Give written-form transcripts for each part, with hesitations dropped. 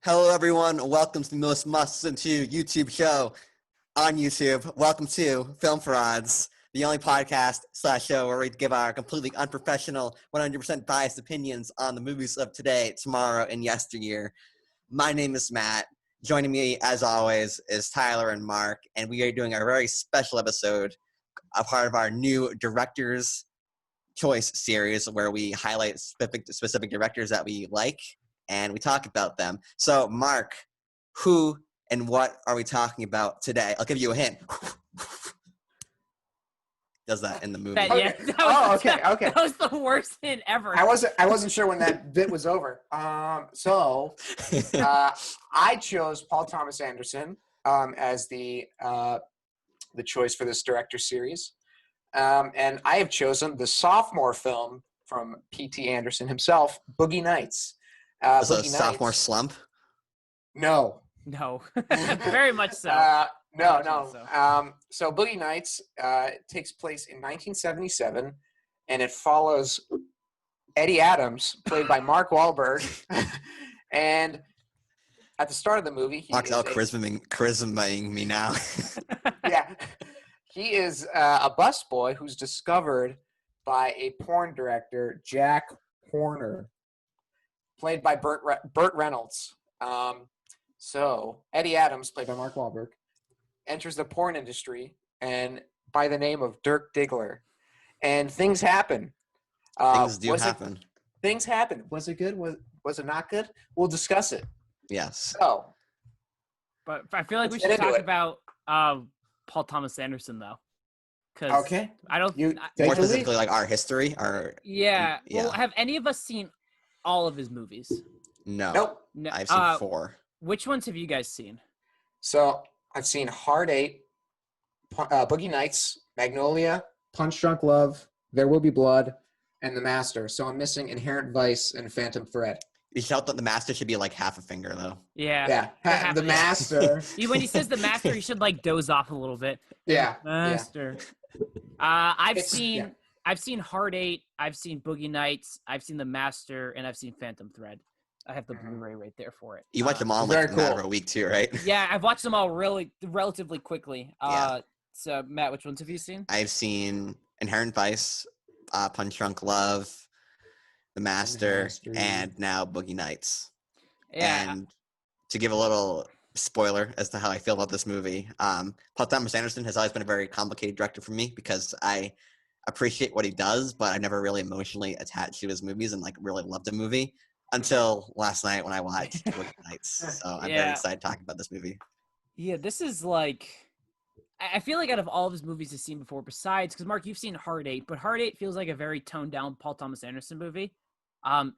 Hello, everyone. Welcome to the most must-listen to YouTube show on YouTube. Welcome to Film Frauds, the only podcast/show where we give our completely unprofessional, 100% biased opinions on the movies of today, tomorrow, and yesteryear. My name is Matt. Joining me, as always, is Tyler and Mark, and we are doing a very special episode, a part of our new Director's Choice series where we highlight specific directors that we like, and we talk about them. So, Mark, who and what are we talking about today? I'll give you a hint. Does that in the movie? Okay. Okay. That was the worst hint ever. I wasn't sure when that bit was over. I chose Paul Thomas Anderson as the choice for this director series, and I have chosen the sophomore film from P.T. Anderson himself, Boogie Nights. So sophomore slump? No. No, very much so. No. So Boogie Nights takes place in 1977, and it follows Eddie Adams, played by Mark Wahlberg. And at the start of the movie, Mark's all charismaing me now. Yeah, he is a busboy who's discovered by a porn director, Jack Horner, played by Burt Reynolds. So Eddie Adams, played by Mark Wahlberg, enters the porn industry and by the name of Dirk Diggler, and things happen. Things happen. Things happen. Was it good? Was it not good? We'll discuss it. Yes. So, But I feel like we should talk about Paul Thomas Anderson though, because I don't. More specifically, like our history, Yeah. Well, have any of us seen all of his movies? No. Nope. No. I've seen 4. Which ones have you guys seen? So I've seen Hard 8, Boogie Nights, Magnolia, Punch Drunk Love, There Will Be Blood, and The Master. So I'm missing Inherent Vice and Phantom Thread. You felt that The Master should be like half a finger, though. Yeah. The Master. When he says The Master, you should like doze off a little bit. Yeah. Master. I've seen Hard 8, I've seen Boogie Nights, I've seen The Master, and I've seen Phantom Thread. I have the Blu-ray right there for it. You watched them all in like a matter of a week too, right? Yeah, I've watched them all relatively quickly. So Matt, which ones have you seen? I've seen Inherent Vice, Punch Drunk Love, The Master, and now Boogie Nights. Yeah. And to give a little spoiler as to how I feel about this movie, Paul Thomas Anderson has always been a very complicated director for me because I appreciate what he does, but I never really emotionally attached to his movies and like really loved a movie until last night when I watched Boogie Nights. So I'm very excited to talk about this movie. Yeah, this is like, I feel like out of all of his movies I've seen before, besides, because Mark, you've seen Hard 8, but Hard 8 feels like a very toned down Paul Thomas Anderson movie.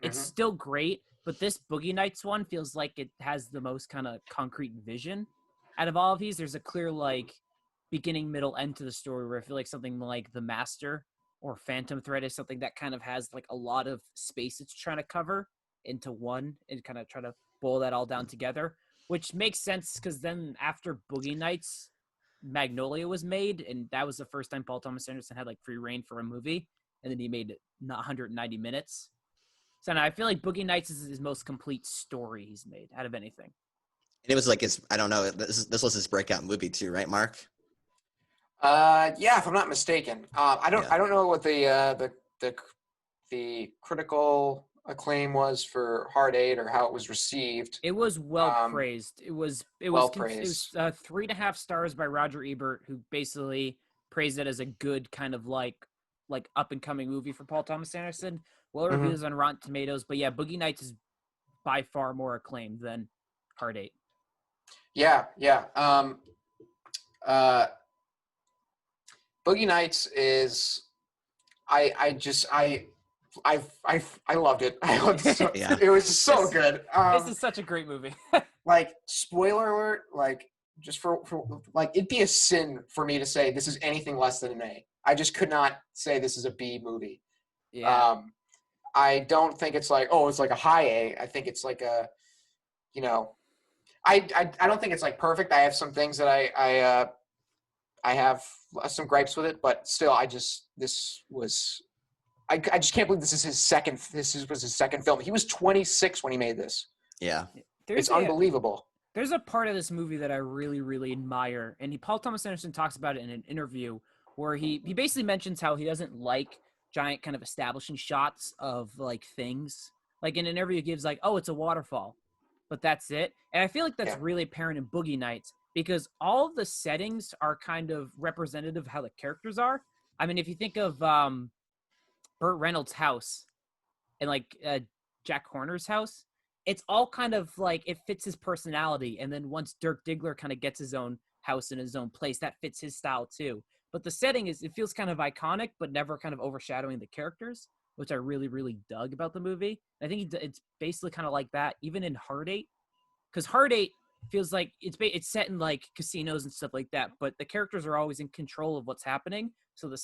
It's still great, but this Boogie Nights one feels like it has the most kind of concrete vision out of all of these. There's a clear like beginning, middle, end to the story where I feel like something like The Master or Phantom Thread is something that kind of has like a lot of space it's trying to cover into one and kind of try to boil that all down together, which makes sense because then after Boogie Nights, Magnolia was made, and that was the first time Paul Thomas Anderson had like free reign for a movie, and then he made 190 minutes. So now I feel like Boogie Nights is his most complete story he's made out of anything. And it was like I don't know. This was his breakout movie too, right, Mark? Yeah, if I'm not mistaken. I don't know what the critical acclaim was for Hard 8 or how it was received. It was well praised. It was well praised. 3.5 stars by Roger Ebert, who basically praised it as a good kind of like up and coming movie for Paul Thomas Anderson. Well reviews on Rotten Tomatoes, but yeah, Boogie Nights is by far more acclaimed than Hard 8. Yeah. Boogie Nights is I loved it. I loved it. It was just so good. This is such a great movie. Like, spoiler alert, like, just for like, it'd be a sin for me to say this is anything less than an A. I just could not say this is a B movie. Yeah. I don't think it's like, it's like a high A. I think it's like a, I don't think it's like perfect. I have some things that I have some gripes with it, but still, I just can't believe this was his second film. He was 26 when he made this. Yeah. It's unbelievable. There's a part of this movie that I really, really admire, and Paul Thomas Anderson talks about it in an interview where he basically mentions how he doesn't like giant kind of establishing shots of like things. Like in an interview, he gives like, oh, it's a waterfall, but that's it. And I feel like that's really apparent in Boogie Nights because all of the settings are kind of representative of how the characters are. I mean, if you think of Burt Reynolds' house and like Jack Horner's house, it's all kind of like it fits his personality. And then once Dirk Diggler kind of gets his own house in his own place, that fits his style too. But the setting it feels kind of iconic, but never kind of overshadowing the characters, which I really, really dug about the movie. I think it's basically kind of like that, even in Hard Eight, because Hard Eight feels like it's set in like casinos and stuff like that, but the characters are always in control of what's happening. So the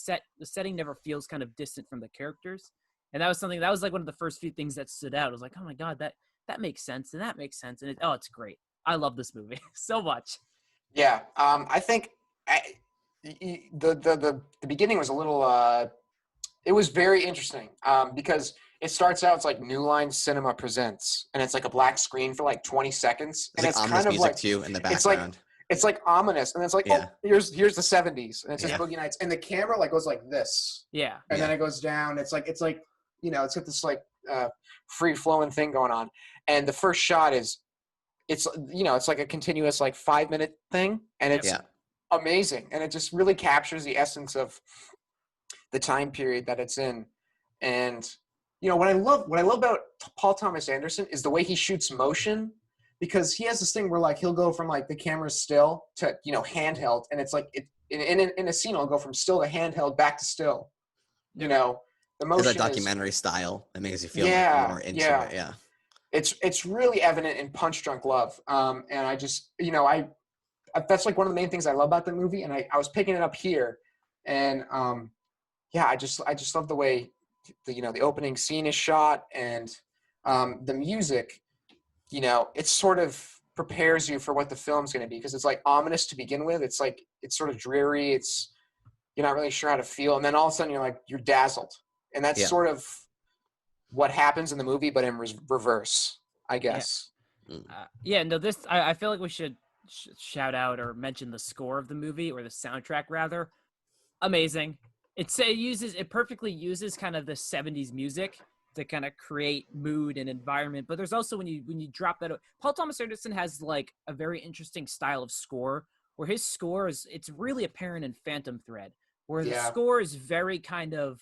setting never feels kind of distant from the characters. And that was like one of the first few things that stood out. I was like, oh my God, that makes sense. And that makes sense. And it's great. I love this movie so much. Yeah. I think the beginning was a little, it was very interesting because it starts out, it's like New Line Cinema Presents, and it's like a black screen for like 20 seconds. And it's it's like kind of music like, too in the background. It's like ominous. And it's like, oh, here's the 70s. And it says Boogie Nights. And the camera like goes like this. Yeah. And then it goes down. It's like, it's got this like free flowing thing going on. And the first shot is, it's like a continuous like 5-minute thing. And it's amazing. And it just really captures the essence of the time period that it's in. And, what I love about Paul Thomas Anderson is the way he shoots motion, because he has this thing where like he'll go from like the camera's still to, handheld. And it's like in a scene, it'll go from still to handheld back to still, the motion. It's a documentary style that makes you feel like more into it. Yeah. It's really evident in Punch Drunk Love. And I just, that's like one of the main things I love about the movie. And I was picking it up here, and I just love the way the opening scene is shot, and the music, it sort of prepares you for what the film's going to be, because it's like ominous to begin with. It's like, it's sort of dreary. You're not really sure how to feel. And then all of a sudden you're dazzled. And that's sort of what happens in the movie, but in reverse, I guess. I feel like we should shout out or mention the score of the movie, or the soundtrack rather. Amazing. It perfectly uses kind of the 70s music to kind of create mood and environment. But there's also when you drop that, Paul Thomas Anderson has like a very interesting style of score, where his score it's really apparent in Phantom Thread, where the score is very kind of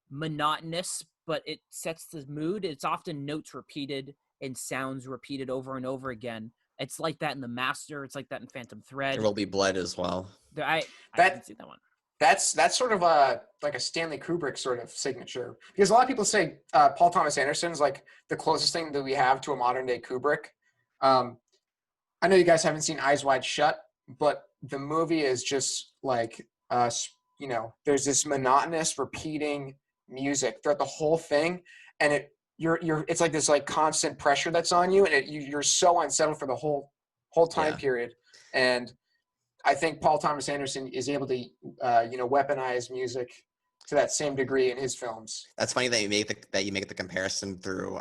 monotonous, but it sets the mood. It's often notes repeated and sounds repeated over and over again. It's like that in The Master. It's like that in Phantom Thread. There Will Be Blood as well. I haven't seen that one. That's sort of like a Stanley Kubrick sort of signature, because a lot of people say Paul Thomas Anderson's like the closest thing that we have to a modern day Kubrick. I know you guys haven't seen Eyes Wide Shut, but the movie is just like there's this monotonous repeating music throughout the whole thing, and it's like this like constant pressure that's on you, and you're so unsettled for the whole time period. And I think Paul Thomas Anderson is able to, weaponize music to that same degree in his films. That's funny that you make the comparison through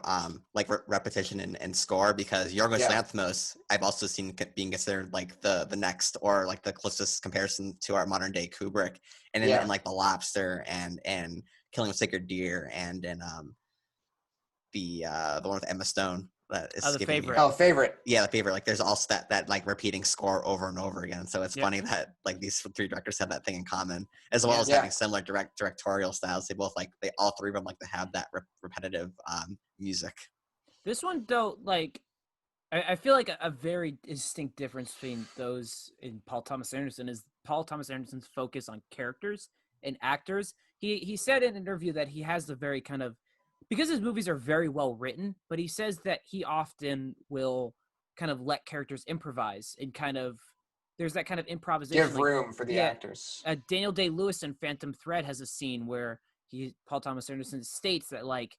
repetition and score, because Yorgos Lanthimos I've also seen being considered like the next, or like the closest comparison to our modern day Kubrick, and in like The Lobster and Killing of Sacred Deer, and in the one with Emma Stone. The Favorite. Favorite. Yeah, The Favorite. Like there's also that like repeating score over and over again. So it's funny that like these three directors have that thing in common, as well as having similar directorial styles. They all three of them like to have that repetitive music. This one though, like I feel like a very distinct difference between those in Paul Thomas Anderson is Paul Thomas Anderson's focus on characters and actors. He said in an interview that he has the very kind of, because his movies are very well written, but he says that he often will kind of let characters improvise, and kind of there's that kind of improvisation. Give room for the actors. Daniel Day-Lewis in Phantom Thread has a scene where Paul Thomas Anderson states that like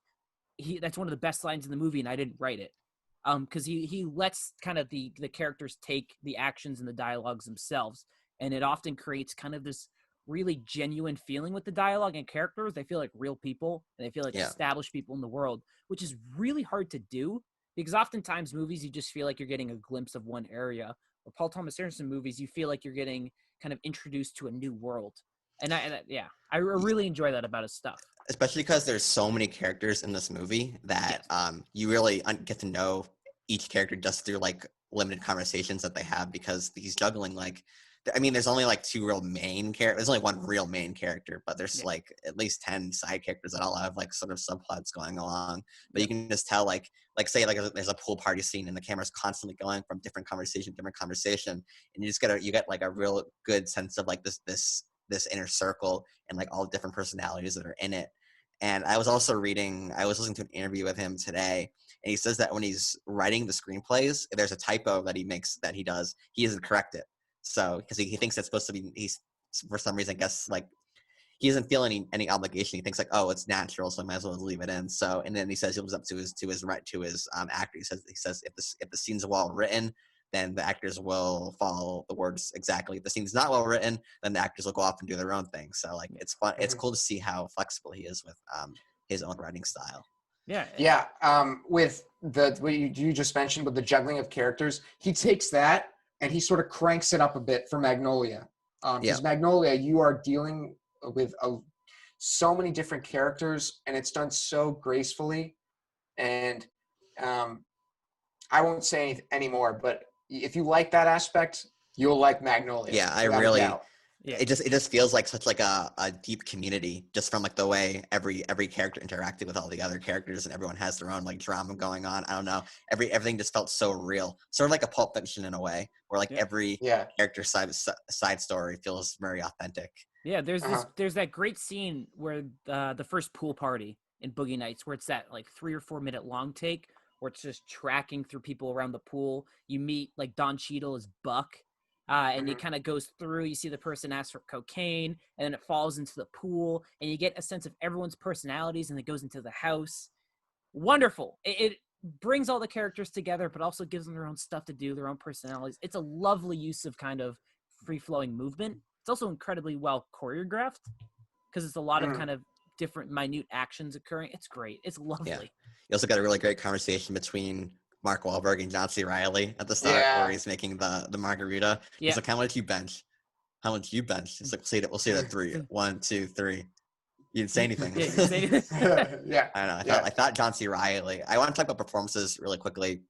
that's one of the best lines in the movie, and I didn't write it, because he lets kind of the characters take the actions and the dialogues themselves, and it often creates kind of this really genuine feeling with the dialogue and characters. They feel like real people, and they feel like established people in the world, which is really hard to do, Because oftentimes movies, you just feel like you're getting a glimpse of one area. Or Paul Thomas Anderson movies, you feel like you're getting kind of introduced to a new world. And I really enjoy that about his stuff. Especially because there's so many characters in this movie that you really get to know each character just through like limited conversations that they have, because he's juggling like, I mean, there's only like two real main characters. There's only one real main character, but there's like at least 10 side characters that all have like sort of subplots going along. But you can just tell like say like there's a pool party scene and the camera's constantly going from different conversation, and you just get like a real good sense of like this inner circle and like all the different personalities that are in it. And I was listening to an interview with him today, and he says that when he's writing the screenplays, if there's a typo that he does, he doesn't correct it. So, because he thinks it's supposed to be, he's for some reason, I guess, like he doesn't feel any obligation. He thinks like, oh, it's natural, so I might as well leave it in. So, and then he says he lives up to his actor. He says if the scenes are well written, then the actors will follow the words exactly. If the scene's not well written, then the actors will go off and do their own thing. So, like, it's fun. It's cool to see how flexible he is with his own writing style. Yeah. Yeah. With what you just mentioned with the juggling of characters, he takes that and he sort of cranks it up a bit for Magnolia. Because Magnolia, you are dealing with so many different characters, and it's done so gracefully. And I won't say any more, but if you like that aspect, you'll like Magnolia. Yeah, I really. Yeah. It just feels like such like a deep community, just from like the way every character interacted with all the other characters, and everyone has their own like drama going on. I don't know. Everything just felt so real, sort of like a Pulp Fiction in a way, where like every character side story feels very authentic. Yeah, there's that great scene where the first pool party in Boogie Nights, where it's that like 3 or 4 minute long take, where it's just tracking through people around the pool. You meet like Don Cheadle as Buck. And it kind of goes through, you see the person ask for cocaine, and then it falls into the pool, and you get a sense of everyone's personalities, and it goes into the house. Wonderful. It brings all the characters together, but also gives them their own stuff to do, their own personalities. It's a lovely use of kind of free-flowing movement. It's also incredibly well choreographed, because it's a lot of kind of different minute actions occurring. It's great. It's lovely. Yeah. You also got a really great conversation between Mark Wahlberg and John C. Reilly at the start, where he's making the margarita. He's like, how much you bench? How much you bench? It's like, we'll see it at 3. 1, 2, 3. You didn't say anything. Yeah. I don't know. I thought John C. Reilly. I want to talk about performances really quickly,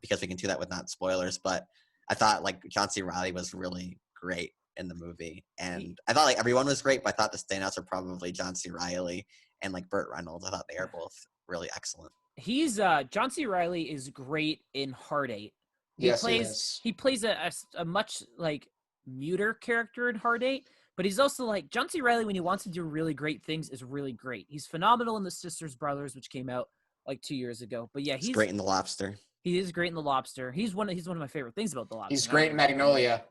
because we can do that with not spoilers. But I thought like John C. Reilly was really great in the movie, and I thought like everyone was great, but I thought the standouts are probably John C. Reilly and like Burt Reynolds. I thought they are both really excellent. He's John C. Reilly is great in Hard 8. He plays a much like muter character in Hard 8, but he's also like John C. Reilly when he wants to do really great things is really great. He's phenomenal in The Sisters Brothers, which came out like 2 years ago. But yeah, he's great in The Lobster. He is great in The Lobster. He's one of my favorite things about The Lobster. He's great in Magnolia.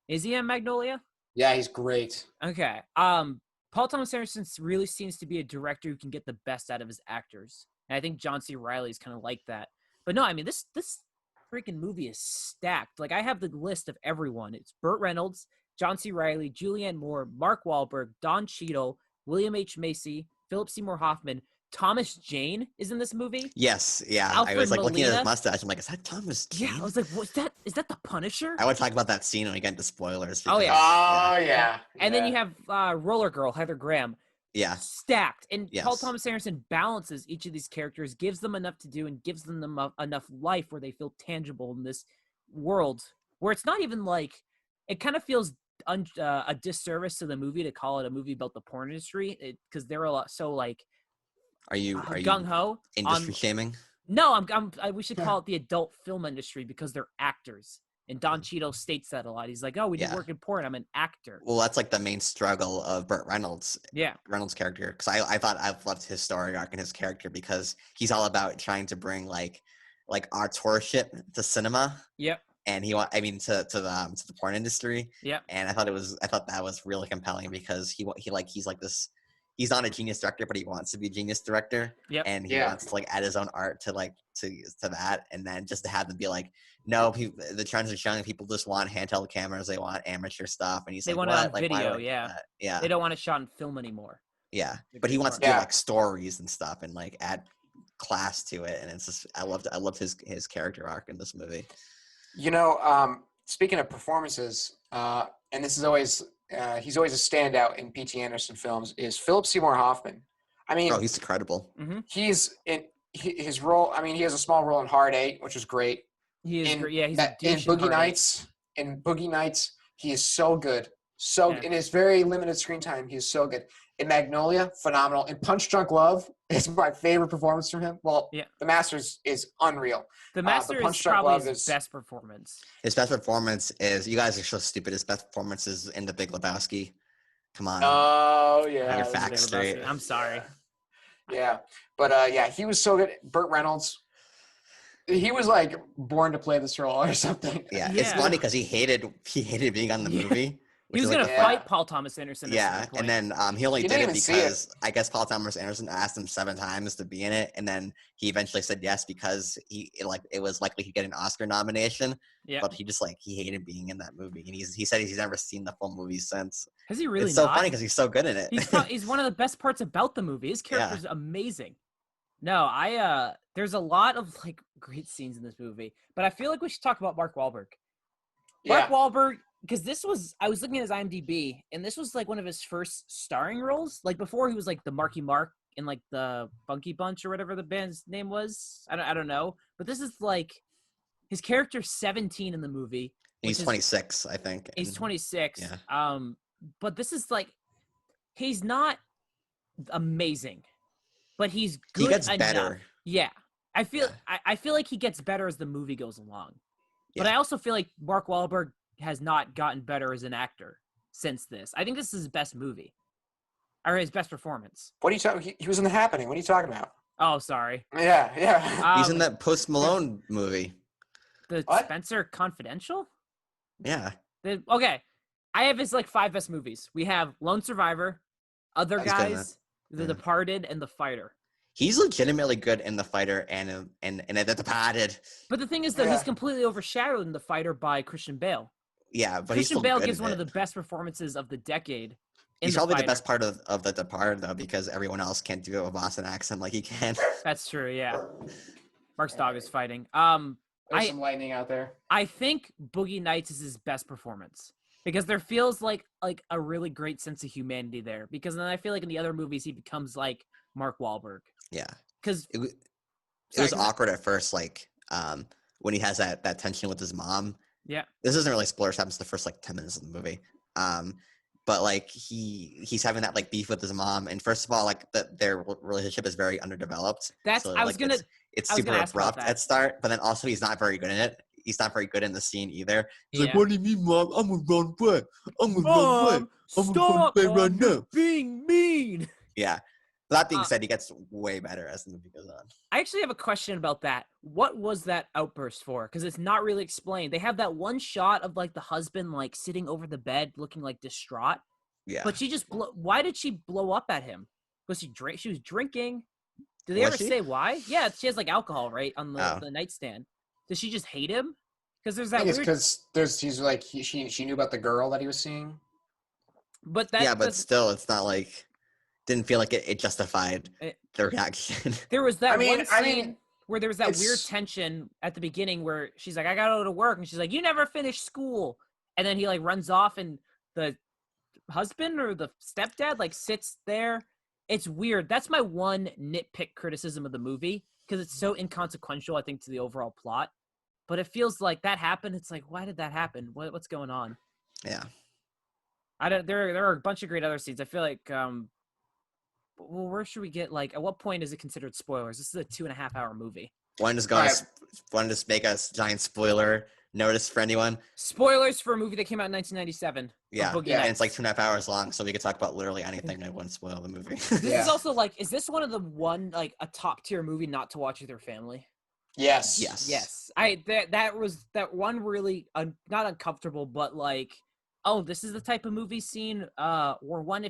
Is he in Magnolia? Yeah, he's great. Okay. Paul Thomas Anderson really seems to be a director who can get the best out of his actors. And I think John C. Reilly is kind of like that. But no, I mean, this freaking movie is stacked. Like, I have the list of everyone. It's Burt Reynolds, John C. Reilly, Julianne Moore, Mark Wahlberg, Don Cheadle, William H. Macy, Philip Seymour Hoffman. Thomas Jane is in this movie. Yes, yeah. Alfred I was like Molina. looking at his mustache. I'm like, is that Thomas Jane? Yeah, I was like, is that the Punisher? I want to talk about that scene when we get into spoilers. Oh, yeah. Oh, yeah. And then you have Roller Girl, Heather Graham. Yeah. Stacked. And Paul Thomas Anderson balances each of these characters, gives them enough to do, and gives them enough life where they feel tangible in this world where it's not even like, it kind of feels a disservice to the movie to call it a movie about the porn industry, because they're a lot so like, are you gung-ho industry shaming? No, we should call it the adult film industry because they're actors. And Don Cheadle states that a lot. He's like, oh, we didn't work in porn. I'm an actor. Well, that's like the main struggle of Burt Reynolds. Yeah. Reynolds' character. Because I thought I loved his story arc and his character because he's all about trying to bring like authorship to cinema. Yep. And to the porn industry. Yep. And I thought that was really compelling because he's not a genius director, but he wants to be a genius director. Yep. And he wants to like add his own art to that. And then just to have them be like, no, the trends are showing people just want handheld cameras. They want amateur stuff. And he's they like, want it on like, video. Yeah. Yeah. They don't want it shot in film anymore. Yeah. But he wants to do like stories and stuff and like add class to it, and it's just I loved his character arc in this movie. You know, speaking of performances, and this is always he's always a standout in P.T. Anderson films, is Philip Seymour Hoffman. I mean, Oh, he's incredible. He's in his role. I mean, he has a small role in Hard Eight, which is great. He is great. Yeah, he's in Boogie Nights. In Boogie Nights, he is so good. In his very limited screen time, he is so good. In Magnolia, phenomenal. In Punch Drunk Love is my favorite performance from him. Well, The Master's is unreal. The Master is probably his best performance. His best performance is, you guys are so stupid, his best performance is in The Big Lebowski. Come on. Oh, yeah. Your facts straight. I'm sorry. Yeah. But, he was so good. Burt Reynolds. He was like born to play this role or something. Yeah. It's funny because he hated being on the movie. He was going to fight Paul Thomas Anderson. Yeah, and then he only did it because I guess Paul Thomas Anderson asked him 7 times to be in it, and then he eventually said yes because it was likely he'd get an Oscar nomination. Yeah. But he hated being in that movie, and he said he's never seen the full movie since. Has he really? It's so funny because he's so good in it. He's one of the best parts about the movie. His character's amazing. No, there's a lot of like great scenes in this movie, but I feel like we should talk about Mark Wahlberg. Mark Wahlberg. Because I was looking at his IMDb, and this was like one of his first starring roles. Like before, he was like the Marky Mark in like the Bunky Bunch or whatever the band's name was. I don't know, but this is like his character's 17 in the movie. He's 26, I think. He's 26. Yeah. But this is like he's not amazing, but he's good. He gets enough. better. Yeah, I feel like he gets better as the movie goes along. Yeah. But I also feel like Mark Wahlberg has not gotten better as an actor since this. I think this is his best movie. Or his best performance. What are you talking? He was in The Happening. What are you talking about? Oh, sorry. Yeah. He's in that Post Malone movie. The Spencer Confidential? Yeah. Okay. I have his like 5 best movies. We have Lone Survivor, Other Guys, The Departed, and The Fighter. He's legitimately good in The Fighter and The Departed. But the thing is, though, he's completely overshadowed in The Fighter by Christian Bale. Yeah, but Christian Bale gives one of the best performances of the decade. He's probably the best part of The Departed, though, because everyone else can't do a Boston accent like he can. That's true, yeah. Mark's dog is fighting. There's some lightning out there. I think Boogie Nights is his best performance because there feels like a really great sense of humanity there. Because then I feel like in the other movies he becomes like Mark Wahlberg. Yeah, because it was awkward at first, like when he has that tension with his mom. Yeah, this isn't really spoilers. Happens the first like 10 minutes of the movie. But like he's having that like beef with his mom, and first of all, like their relationship is very underdeveloped. It's super abrupt at start, but then also he's not very good in it. He's not very good in the scene either. He's like, "What do you mean, Mom? I'm gonna run away. I'm gonna run away. I'm gonna run away right now." Being mean. Yeah. That being said, he gets way better as the movie goes on. I actually have a question about that. What was that outburst for? Because it's not really explained. They have that one shot of like the husband like sitting over the bed looking like distraught. Yeah. But she just why did she blow up at him? Was she was drinking? Did they ever say why? Yeah, she has like alcohol right on the nightstand. Does she just hate him? Because there's that. I think it's because he's like she knew about the girl that he was seeing. But still, it's not like. Didn't feel like it justified the reaction. There was that one scene where there was that weird tension at the beginning where she's like, I gotta go to work. And she's like, you never finished school. And then he like runs off and the husband or the stepdad like sits there. It's weird. That's my one nitpick criticism of the movie because it's so inconsequential, I think, to the overall plot. But it feels like that happened. It's like, why did that happen? What's going on? Yeah. There are a bunch of great other scenes. I feel like well, where should we get, like, at what point is it considered spoilers? This is a 2.5-hour movie. Want to just make a giant spoiler notice for anyone? Spoilers for a movie that came out in 1997. Yeah, and it's like 2.5 hours long, so we could talk about literally anything that wouldn't spoil the movie. This is also, like, is this one of the a top-tier movie not to watch with your family? Yes. That one really, not uncomfortable, but, like, oh, this is the type of movie scene, or one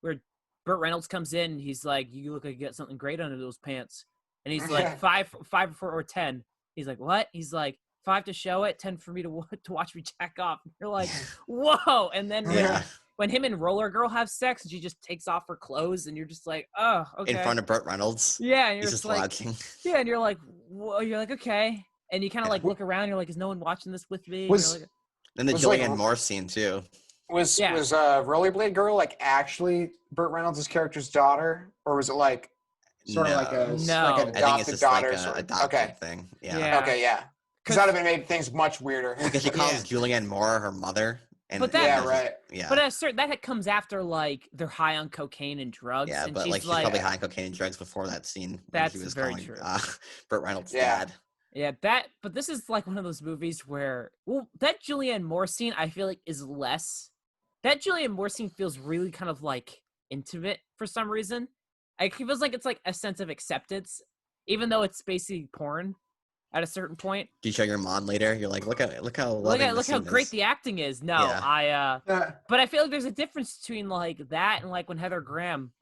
where Burt Reynolds comes in, he's like, you look like you got something great under those pants. And he's like, 5, 4, or 10. He's like, what? He's like, 5 to show it, 10 for me to watch me jack off. You're like, whoa! And then when him and Roller Girl have sex, and she just takes off her clothes, and you're just like, oh, okay. In front of Burt Reynolds. Yeah, and you're He's just like, watching. Yeah, and you're like, whoa, you're like, okay. And you kind of like look around, you're like, is no one watching this with me? And the Julianne Moore scene too. Was Rollerblade Girl like actually Burt Reynolds' character's daughter, or was it like sort of like an adopted daughter? Like a adopted thing. Yeah. Okay, yeah. Because that would have made things much weirder. Because she calls Julianne Moore her mother. And, but that, right. Yeah. But that comes after like they're high on cocaine and drugs. Yeah, and but she's probably high on cocaine and drugs before that scene. That's she was very calling, true. Burt Reynolds' dad. Yeah, but this is like one of those movies where, that Julianne Moore scene I feel like is less. That Julianne Moore scene feels really kind of like intimate for some reason. It feels like it's like a sense of acceptance, even though it's basically porn at a certain point. Do you show your mom later? You're like, look how great the acting is. No, but I feel like there's a difference between like that and like when Heather Graham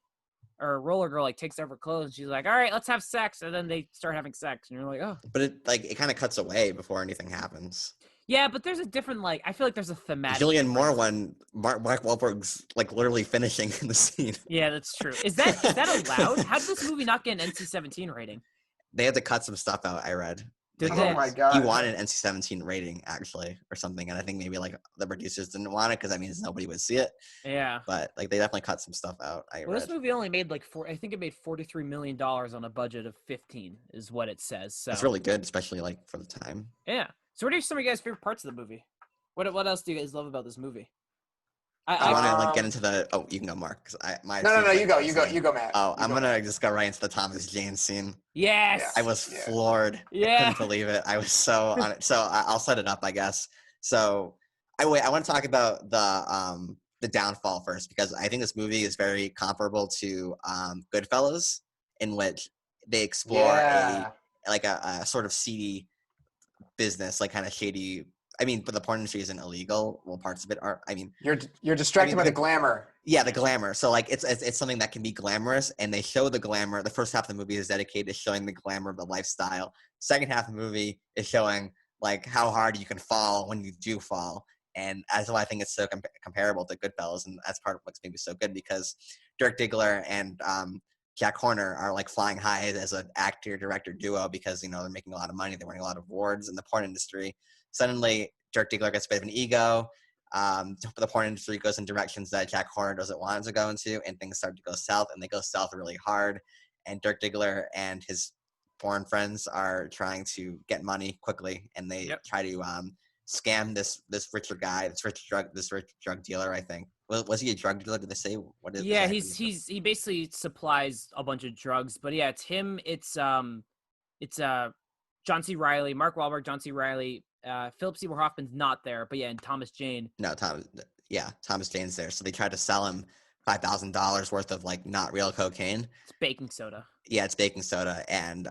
or Roller Girl like takes off her clothes and she's like, all right, let's have sex, and then they start having sex and you're like, oh. But it kind of cuts away before anything happens. Yeah, but there's a different like I feel like there's a thematic. Julianne Moore one, Mark Wahlberg's like literally finishing in the scene. Yeah, that's true. Is that allowed? How did this movie not get an NC-17 rating? They had to cut some stuff out. I read. Oh my god! He wanted an NC-17 rating actually, or something, and I think maybe like the producers didn't want it because that means nobody would see it. Yeah. But like they definitely cut some stuff out. This movie only made like I think it made $43 million on a budget of 15, is what it says. So it's really good, especially like for the time. Yeah. So what are some of your guys' favorite parts of the movie? What else do you guys love about this movie? I want to like get into the. Oh, you can go, Mark. Cause No. You go, Matt. Oh, I'm gonna just go right into the Thomas Jane scene. Yes. I was floored. Yeah. I couldn't believe it. I was so on it. So I'll set it up, I guess. So I want to talk about the downfall first, because I think this movie is very comparable to Goodfellas, in which they explore a sort of seedy business, like kind of shady. I mean, but the porn industry isn't illegal. Well, parts of it are. I mean, you're distracted by the glamour. Yeah, the glamour. So like, it's something that can be glamorous, and they show the glamour. The first half of the movie is dedicated to showing the glamour of the lifestyle. Second half of the movie is showing like how hard you can fall when you do fall, and that's why I think it's so comparable to Goodfellas, and that's part of what's maybe so good, because Dirk Diggler and Jack Horner are like flying high as an actor-director duo, because they're making a lot of money, they're winning a lot of awards in the porn industry. Suddenly, Dirk Diggler gets a bit of an ego. The porn industry goes in directions that Jack Horner doesn't want it to go into, and things start to go south, and they go south really hard. And Dirk Diggler and his porn friends are trying to get money quickly, and they try to scam this rich drug dealer. I think was he a drug dealer? Did they say what is? Yeah, he basically supplies a bunch of drugs, but yeah, it's him. It's John C. Reilly, Mark Wahlberg, John C. Reilly. Philip Seymour Hoffman's not there, but and Thomas Jane. No, Thomas Jane's there. So they tried to sell him $5,000 worth of like not real cocaine. It's baking soda. Yeah, it's baking soda, and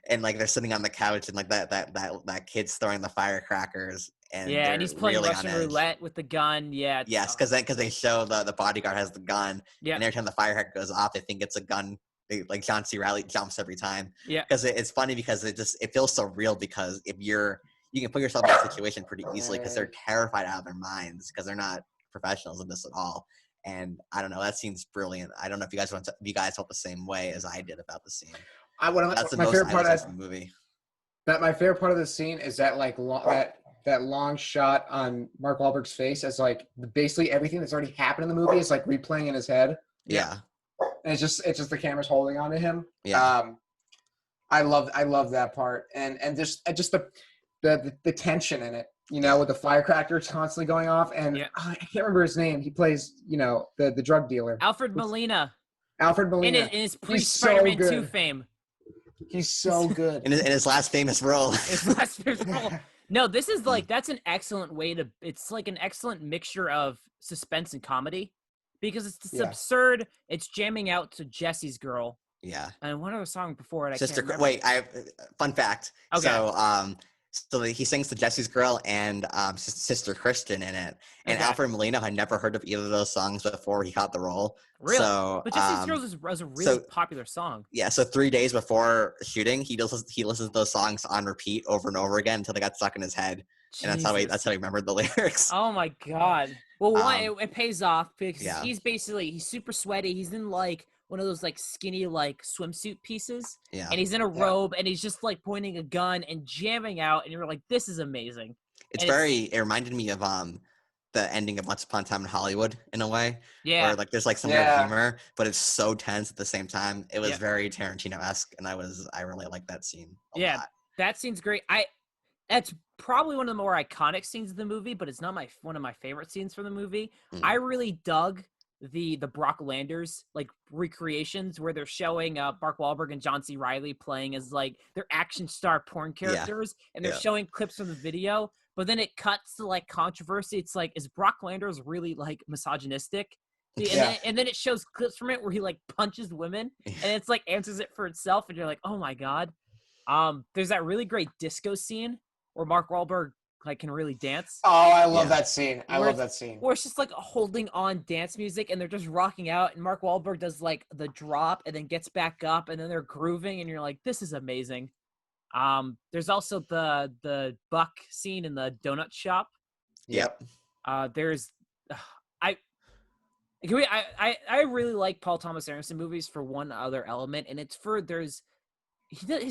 and like they're sitting on the couch, and like that kid's throwing the firecrackers, and and he's playing really Russian roulette with the gun. Yeah. Yes, because they show the bodyguard has the gun, and every time the firecracker goes off, they think it's a gun. Like John C. Reilly jumps every time. Yeah. Because it's funny, because it feels so real, because if you can put yourself in that situation pretty easily, because they're terrified out of their minds, because they're not professionals in this at all. And I don't know, that scene's brilliant. I don't know if you guys felt the same way as I did about the scene. That's my favorite part of the movie. My favorite part of the scene is that like that long shot on Mark Wahlberg's face, as like basically everything that's already happened in the movie is like replaying in his head. Yeah. And it's just the camera's holding on to him. Yeah. I love that part, and just the tension in it, with the firecrackers constantly going off, and I can't remember his name. He plays, the drug dealer. Alfred Molina. In his pre-Spider-Man 2 fame. He's so good. in his last famous role. No, this is like, that's an excellent way it's like an excellent mixture of suspense and comedy. Because it's absurd. It's jamming out to Jesse's Girl. Yeah. And one other song before it, Fun fact. Okay. So he sings to Jesse's Girl and Sister Christian in it. And Okay. Alfred Molina had never heard of either of those songs before he got the role. Really? So, But Jesse's Girls was a really popular song. Yeah, so 3 days before shooting, he listens to those songs on repeat over and over again until they got stuck in his head. And that's how he remembered the lyrics. Oh my God. Well, it pays off because Yeah. he's super sweaty. He's in like one of those like skinny like swimsuit pieces. Yeah. And he's in a robe and he's just like pointing a gun and jamming out, and you're like, this is amazing. It reminded me of the ending of Once Upon a Time in Hollywood in a way. Yeah. Where like there's like some humor, but it's so tense at the same time. It was very Tarantino-esque, and I really liked that scene a lot. That scene's great. That's probably one of the more iconic scenes of the movie, but it's not one of my favorite scenes from the movie. I really dug the Brock Landers like recreations where they're showing Mark Wahlberg and John C. Reilly playing as like their action star porn characters, and they're showing clips from the video. But then it cuts to like controversy. It's like, is Brock Landers really like misogynistic? And then it shows clips from it where he like punches women, and it's like answers it for itself, and you're like, oh my God. There's that really great disco scene where Mark Wahlberg like can really dance. Oh, I love that scene. I love that scene. Where it's just like holding on dance music, and they're just rocking out, and Mark Wahlberg does like the drop and then gets back up, and then they're grooving, and you're like, this is amazing. There's also the Buck scene in the donut shop. Yep. There's I really like Paul Thomas Anderson movies for one other element, and it's for his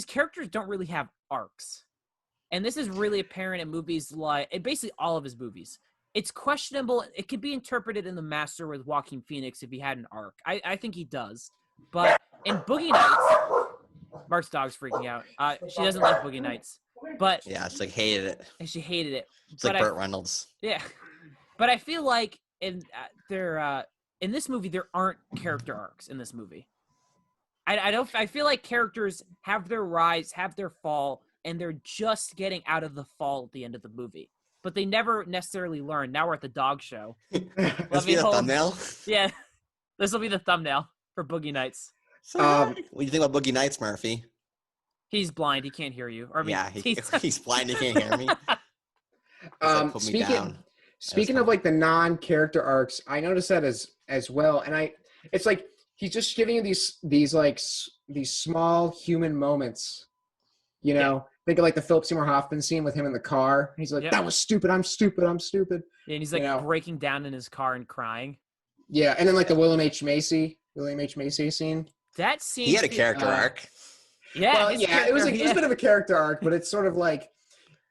characters don't really have arcs. And this is really apparent in movies basically all of his movies. It's questionable. It could be interpreted in The Master with Joaquin Phoenix if he had an arc. I think he does. But in Boogie Nights, Mark's dog's freaking out. She doesn't like Boogie Nights. But yeah, she hated it. And she hated it. It's like Burt Reynolds. Yeah. But I feel like in this movie, there aren't character arcs in this movie. I feel like characters have their rise, have their fall, and they're just getting out of the fall at the end of the movie. But they never necessarily learn. Now we're at the dog show. This be the thumbnail? Yeah. This will be the thumbnail for Boogie Nights. What do you think about Boogie Nights, Murphy? He's blind. He can't hear you. He's blind. He can't hear me. Speaking of like the non-character arcs, I noticed that as well. And it's like he's just giving you these small human moments, you know. Think of like the Philip Seymour Hoffman scene with him in the car. He's like, that was stupid. I'm stupid. I'm stupid. Yeah, and he's like breaking down in his car and crying. Yeah. And then like the William H. Macy scene. That scene. He had a character arc. Yeah. Well, it was a bit of a character arc, but it's sort of like,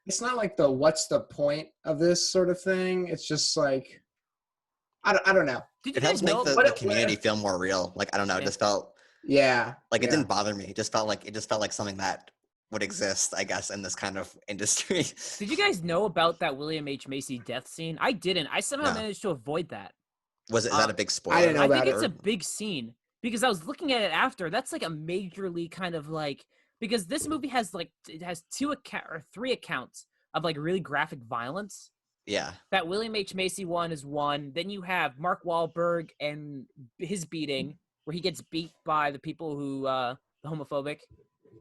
it's not like what's the point of this sort of thing. It's just like, I don't know. It helps make the community feel more real. Like, I don't know. It just felt. Yeah. Like it didn't bother me. It just felt like something that would exist, I guess, in this kind of industry. Did you guys know about that William H. Macy death scene? I didn't. I somehow managed to avoid that. Is that a big spoiler? I didn't know about it. I think it's a big scene because I was looking at it after. That's like a majorly kind of like, because this movie has like, it has 3 accounts of like really graphic violence. Yeah. That William H. Macy one is one. Then you have Mark Wahlberg and his beating, where he gets beat by the people who, the homophobic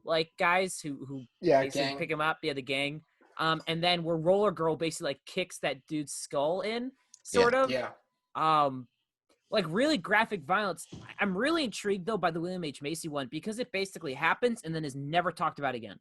like guys who basically pick him up. Yeah, the gang. And then where Roller Girl basically like kicks that dude's skull in, sort of. Yeah. Like really graphic violence. I'm really intrigued though by the William H. Macy one because it basically happens and then is never talked about again.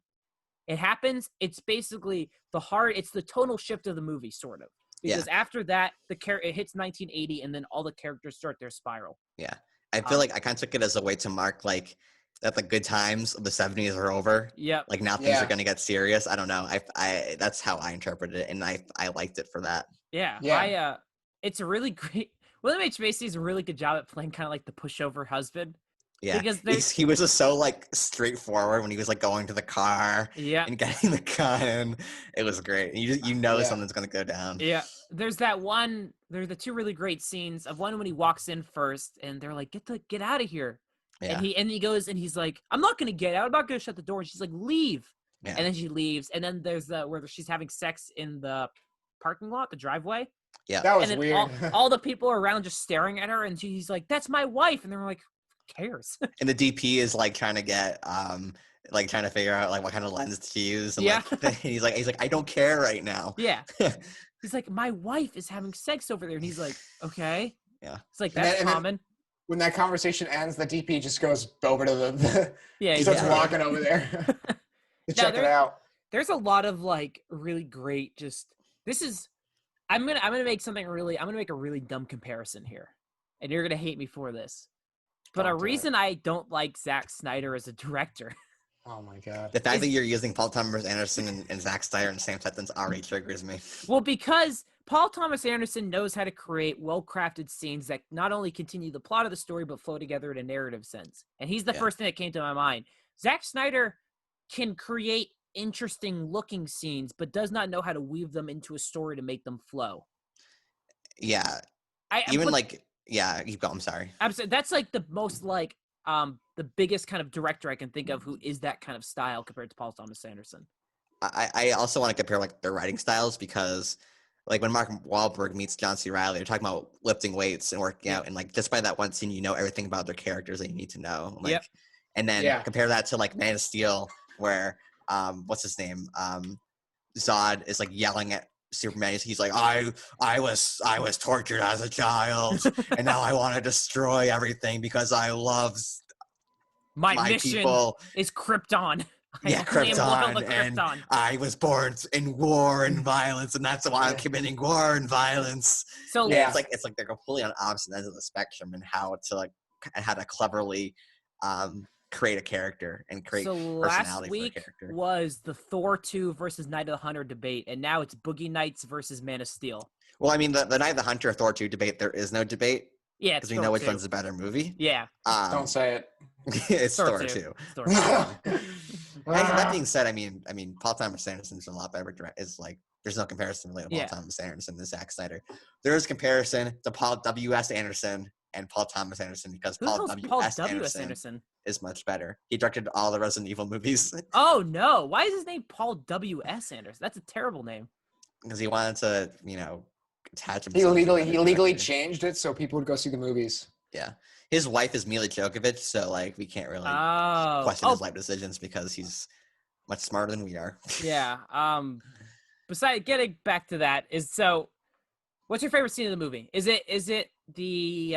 It happens. It's basically it's the tonal shift of the movie, sort of. Because after that, it hits 1980 and then all the characters start their spiral. Yeah. I feel like I kind of took it as a way to mark like that the good times of the 70s are over. Yeah. Like now things are going to get serious. I don't know. I that's how I interpreted it, and I liked it for that. Yeah. Yeah. It's a really great. William H. Macy does a really good job at playing kind of like the pushover husband. Yeah, because he was just so like straightforward when he was like going to the car and getting the gun. It was great. You know something's gonna go down. Yeah, there's the 2 really great scenes of one when he walks in first and they're like, get out of here. Yeah. And he goes and he's like, I'm not gonna get out. I'm not gonna shut the door. And she's like, leave. Yeah. And then she leaves. And then there's where she's having sex in the parking lot, the driveway. Yeah, that was weird. all the people are around just staring at her, and he's like, "That's my wife," and they're like, cares? And the DP is like trying to get like trying to figure out like what kind of lens to use. And Yeah. like he's like, I don't care right now. Yeah. He's like, my wife is having sex over there, and he's like, okay. Yeah. It's like And that's then- and then- common. When that conversation ends, the DP just goes over to the Yeah, he starts yeah. walking over there to Now, check it out. There's a lot of like really great. I'm gonna make a really dumb comparison here, and you're gonna hate me for this. But a Don't do it. reason I don't like Zack Snyder as a director. Oh my god. The fact that you're using Paul Thomas Anderson and Zack Snyder in the same sentence already triggers me. Well, because Paul Thomas Anderson knows how to create well-crafted scenes that not only continue the plot of the story, but flow together in a narrative sense. And he's the Yeah. first thing that came to my mind. Zack Snyder can create interesting-looking scenes, but does not know how to weave them into a story to make them flow. Yeah. Keep going. I'm sorry. Absolutely. That's like the most like the biggest kind of director I can think of who is that kind of style compared to Paul Thomas Anderson. I also want to compare like their writing styles because like when Mark Wahlberg meets John C. Reilly, they're talking about lifting weights and working out, and like just by that one scene, you know everything about their characters that you need to know. Like, Yep. And then Yeah. compare that to like Man of Steel, where what's his name? Zod is like yelling at Superman. He's like, I was tortured as a child, and now I want to destroy everything because I love My my mission people. is Krypton. I Yeah, only am loyal to Krypton, and Krypton. I was born in war and violence, and that's why I'm committing war and violence. So And Yeah. it's like they're completely on opposite ends of the spectrum and how to cleverly create a character and create so last personality for a week character. was the Thor 2 versus Night of the Hunter debate, and now it's Boogie Nights versus Man of Steel. Well, I mean, the Night of the Hunter Thor 2 debate, there is no debate Yeah, because it's we Thor know which 2. one's the better movie. Yeah, Don't say it. It's Thor Thor 2. 2. It's Thor 2. That being said, I mean, Paul Thomas Anderson's a lot better. Is like, there's no comparison really to Paul Yeah. Thomas Anderson and Zack Snyder. There is comparison to Paul W.S. Anderson and Paul Thomas Anderson because Who Paul the hell's W.S. Paul W.S. Anderson Anderson? is much better. He directed all the Resident Evil movies Oh no! Why is his name Paul W.S. Anderson? That's a terrible name. because he wanted to, attach himself. He to illegally another director. changed it so people would go see the movies. Yeah, his wife is Mila Djokovic, so like we can't really Oh, question his life decisions because he's much smarter than we are. yeah. Besides, getting back to that what's your favorite scene of the movie? Is it the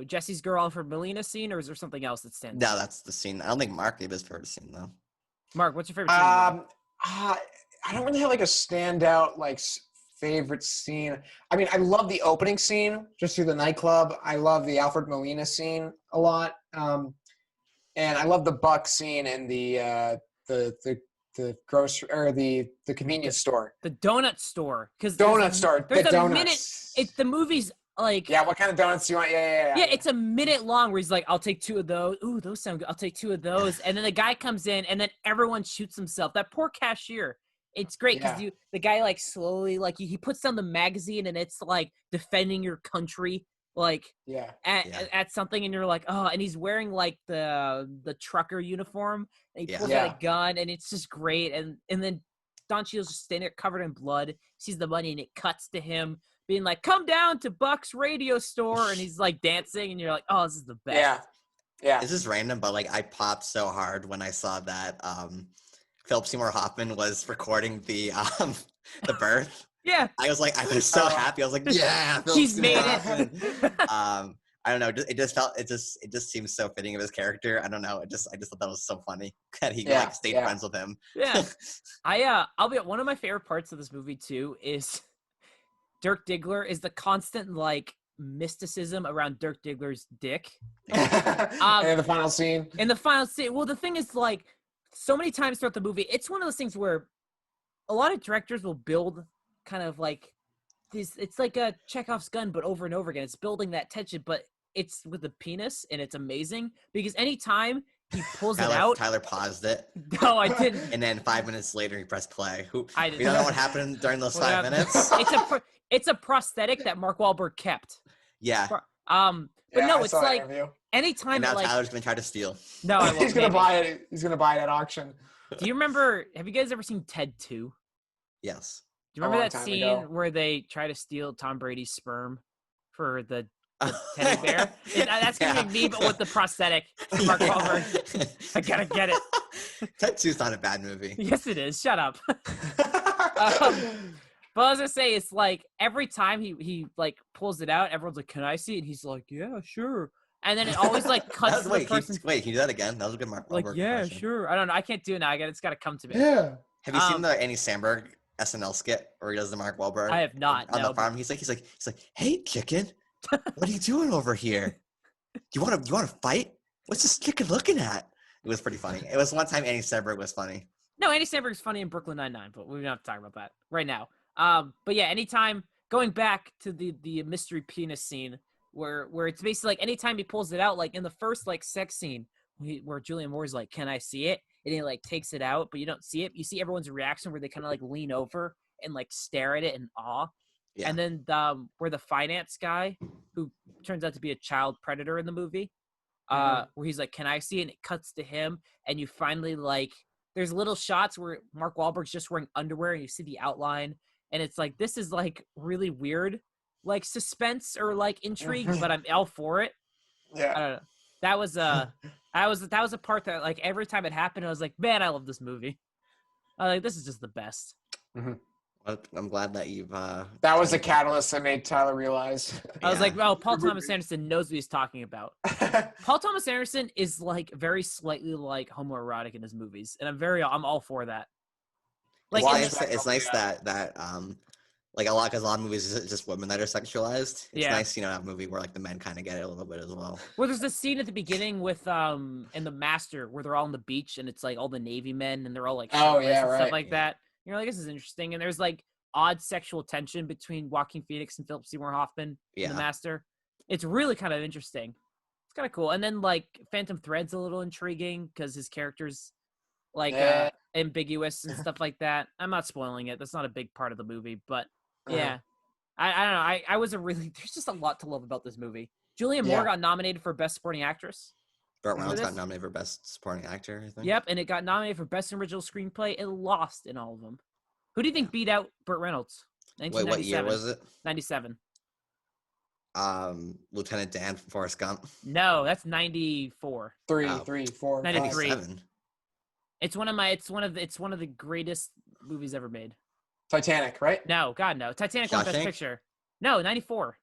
Jesse's girl for Melina scene, or is there something else that stands out? No, that's the scene. I don't think Mark gave his favorite scene though. Mark, what's your favorite scene? Of the movie? I don't really have like a standout favorite scene. I mean, I love the opening scene just through the nightclub. I love the Alfred Molina scene a lot, and I love the Buck scene in the grocery or the convenience store. The donut store, because Donut store. There's the a donuts. minute. It's the movie's like. Yeah, what kind of donuts do you want? Yeah. Yeah, it's a minute long where he's like, I'll take 2 of those. Ooh, those sound good. I'll take 2 of those. And then the guy comes in and then everyone shoots himself. That poor cashier. It's great because the guy like slowly, like he puts down the magazine and it's like defending your country, like at something, and you're like, oh, and he's wearing like the trucker uniform and he pulls out a gun and it's just great. And then Don Cheadle's just standing there covered in blood, sees the money, and it cuts to him being like, come down to Buck's radio store, and he's like dancing, and you're like, oh, this is the best. Yeah. This is random, but like I popped so hard when I saw that Philip Seymour Hoffman was recording the birth. Yeah. I was so happy. I was like, yeah, Philip He's Seymour made Hoffman. it. I don't know. It just seems so fitting of his character. I don't know. I just thought that was so funny that he stayed friends with him. Yeah. I'll be one of my favorite parts of this movie too is Dirk Diggler is the constant like mysticism around Dirk Diggler's dick. And the final scene. In the final scene, well, the thing is like so many times throughout the movie, it's one of those things where a lot of directors will build kind of like this. It's like a Chekhov's gun, but over and over again. It's building that tension, but it's with a penis, and it's amazing because anytime he pulls it out. Tyler paused it. No, I didn't. And then 5 minutes later, he pressed play. I didn't. We don't know what happened during those 5 minutes. It's a prosthetic that Mark Wahlberg kept. Yeah. But no, it's like anytime. And now like, Tyler's gonna try to steal. No, I won't. He's gonna buy it. He's gonna buy it at auction. Do you remember? Have you guys ever seen Ted 2? Yes. Do you remember long that time scene ago. where they try to steal Tom Brady's sperm for the the teddy bear. That's gonna be me, but with the prosthetic for Mark Wahlberg. I gotta get it. Ted 2's not a bad movie. Yes, it is. Shut up. But as I say, it's like every time he like pulls it out, everyone's like, "Can I see it?" And he's like, "Yeah, sure." And then it always like cuts to the person. Wait, can you do that again? That was a good Mark Wahlberg Like, yeah, impression. sure. I don't know. I can't do it now. It's got to come to me. Yeah. Have you seen the Andy Samberg SNL skit where he does the Mark Wahlberg? I have not. On the farm, he's like, "Hey, chicken, what are you doing over here? You want to fight? What's this chicken looking at?" It was pretty funny. It was one time Andy Samberg was funny. No, Andy Samberg's funny in Brooklyn Nine-Nine, but we don't have to talk about that right now. But yeah, anytime going back to the mystery penis scene where it's basically like anytime he pulls it out, like in the first like sex scene where Julianne Moore's like, "Can I see it?" And he like takes it out, but you don't see it. You see everyone's reaction where they kind of like lean over and like stare at it in awe. Yeah. And then where the finance guy, who turns out to be a child predator in the movie, where he's like, "Can I see it?" And it cuts to him, and you finally like, there's little shots where Mark Wahlberg's just wearing underwear, and you see the outline, and it's like, this is like really weird, like suspense or like intrigue, but I'm all for it. Yeah, I don't know. That was a part that like every time it happened, I was like, man, I love this movie. Like, this is just the best. Mm-hmm. Well, I'm glad that you've. That was the catalyst that made Tyler realize. I was like, "Oh, Paul Thomas Anderson knows what he's talking about." Paul Thomas Anderson is like very slightly like homoerotic in his movies, and I'm all for that. Like, it's nice that like because a lot of movies is just women that are sexualized. It's nice, to have a movie where like the men kind of get it a little bit as well. Well, there's this scene at the beginning with in The Master where they're all on the beach and it's like all the Navy men and they're all like stuff like that. You're like, this is interesting. And there's like odd sexual tension between Joaquin Phoenix and Philip Seymour Hoffman in The Master. It's really kind of interesting. It's kind of cool. And then like Phantom Thread's a little intriguing because his character's like ambiguous and stuff like that. I'm not spoiling it. That's not a big part of the movie, but yeah. I don't know. I was there's just a lot to love about this movie. Julianne Moore got nominated for Best Supporting Actress. Burt Reynolds got nominated for Best Supporting Actor, I think. Yep, and it got nominated for Best Original Screenplay. It lost in all of them. Who do you think beat out Burt Reynolds? Wait, what year was it? 97. Lieutenant Dan from Forrest Gump. No, that's 94. 3, 4, 93. 97. It's one of the greatest movies ever made. Titanic, right? No, God no. Titanic won Best Picture. No, 94.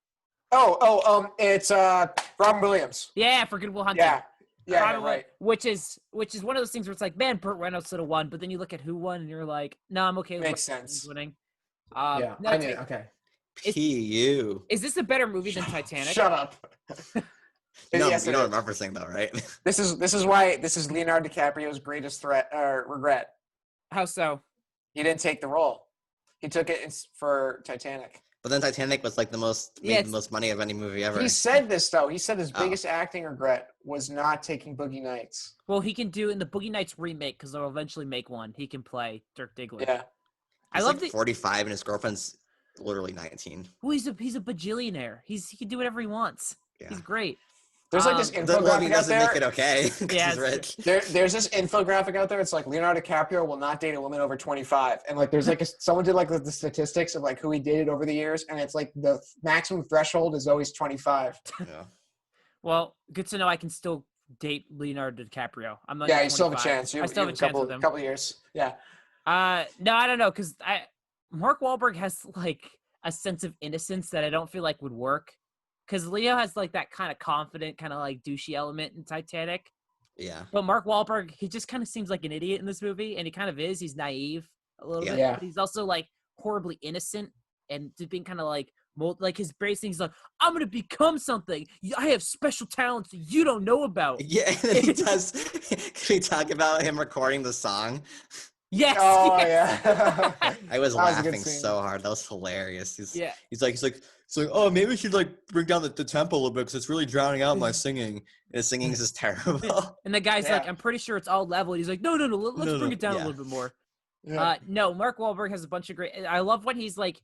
It's Robin Williams. Yeah, for Good Will Hunting. Yeah, right. Which is one of those things where it's like, man, Burt Reynolds should have won, but then you look at who won and you're like, no, I'm okay with Makes sense. winning. Okay. P.U. Is this a better movie than Titanic? Shut up. No, you know what I'm referencing though, right? This is why this is Leonardo DiCaprio's greatest regret. How so? He didn't take the role. He took it for Titanic. But then Titanic was like the most money of any movie ever. He said this though. He said his biggest acting regret was not taking Boogie Nights. Well, he can do in the Boogie Nights remake because they'll eventually make one. He can play Dirk Diggler. Yeah, I love 45 and his girlfriend's literally 19. Well, he's a bajillionaire. He can do whatever he wants. Yeah. He's great. There's like this infographic out there. Make it okay. Yeah, he's rich. There's this infographic out there. It's like Leonardo DiCaprio will not date a woman over 25, and like there's like someone did like the statistics of like who he dated over the years, and it's like the maximum threshold is always 25. Yeah. Well, good to know I can still date Leonardo DiCaprio. I'm not. Yeah, you still have a chance. I still have a chance with him. Couple years. Yeah. No, I don't know because Mark Wahlberg has like a sense of innocence that I don't feel like would work. Because Leo has like that kind of confident, kind of like douchey element in Titanic. Yeah. But Mark Wahlberg, he just kind of seems like an idiot in this movie, and he kind of is. He's naive a little bit, but he's also like horribly innocent and just being kind of like his bracing. He's like, I'm gonna become something. I have special talents that you don't know about. Yeah, he does. Can we talk about him recording the song? Yes. Oh yeah. I was laughing so hard. That was hilarious. He's like, oh, maybe we should like bring down the tempo a little bit because it's really drowning out my singing. And his singing is just terrible. And the guy's like, I'm pretty sure it's all level. He's like, no, let's bring it down a little bit more. Yeah. No, Mark Wahlberg has a bunch of great. I love when he's like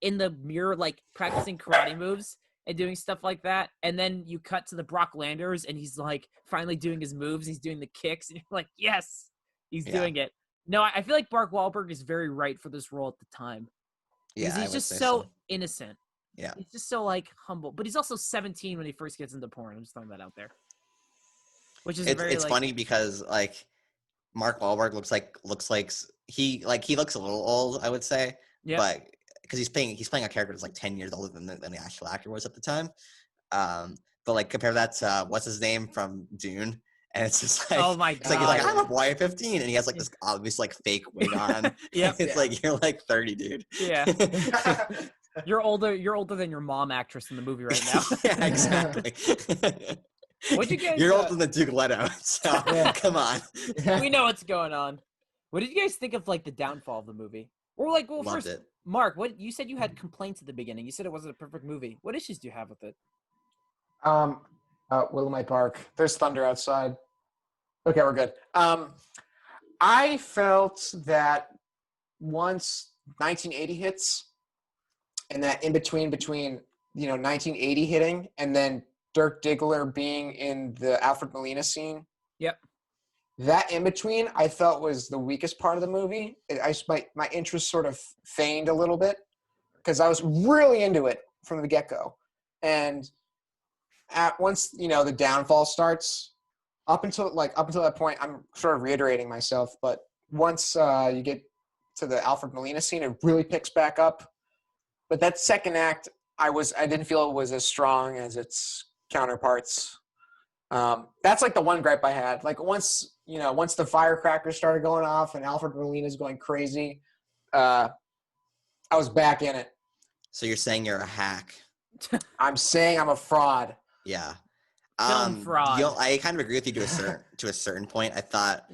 in the mirror, like practicing karate moves and doing stuff like that. And then you cut to the Brock Landers, and he's like finally doing his moves. He's doing the kicks, and you're like, yes, he's doing it. No, I feel like Mark Wahlberg is very right for this role at the time. Yeah, he's just so innocent. Yeah. He's just so like humble, but he's also 17 when he first gets into porn. I'm just throwing that out there. Which is It's funny because like Mark Wahlberg looks like he looks a little old, I would say, but because he's playing a character that's like 10 years older than the actual actor was at the time. But like compare that to what's his name from Dune, and it's just like oh my god, it's like he's like I'm a boy at 15, and he has like this obvious like fake wig on. It's like you're like 30, dude. Yeah. You're older than your mom actress in the movie right now. Yeah, exactly. What'd you guys? You're older than Duke Leto, so come on. We know what's going on. What did you guys think of like the downfall of the movie? Or like, well, Loved first, it. Mark, what you said you had complaints at the beginning. You said it wasn't a perfect movie. What issues do you have with it? Willamette Park. There's thunder outside. Okay, we're good. I felt that once 1980 hits, and that in between 1980 hitting and then Dirk Diggler being in the Alfred Molina scene. Yep. That in between, I felt was the weakest part of the movie. My interest sort of feigned a little bit because I was really into it from the get-go, and once the downfall starts, up until that point, I'm sort of reiterating myself, but once you get to the Alfred Molina scene, it really picks back up. But that second act, I didn't feel it was as strong as its counterparts. That's like the one gripe I had. Like once the firecrackers started going off and Alfred Molina's going crazy, I was back in it. So you're saying you're a hack? I'm saying I'm a fraud. Yeah. Film fraud. I kind of agree with you to a certain point. I thought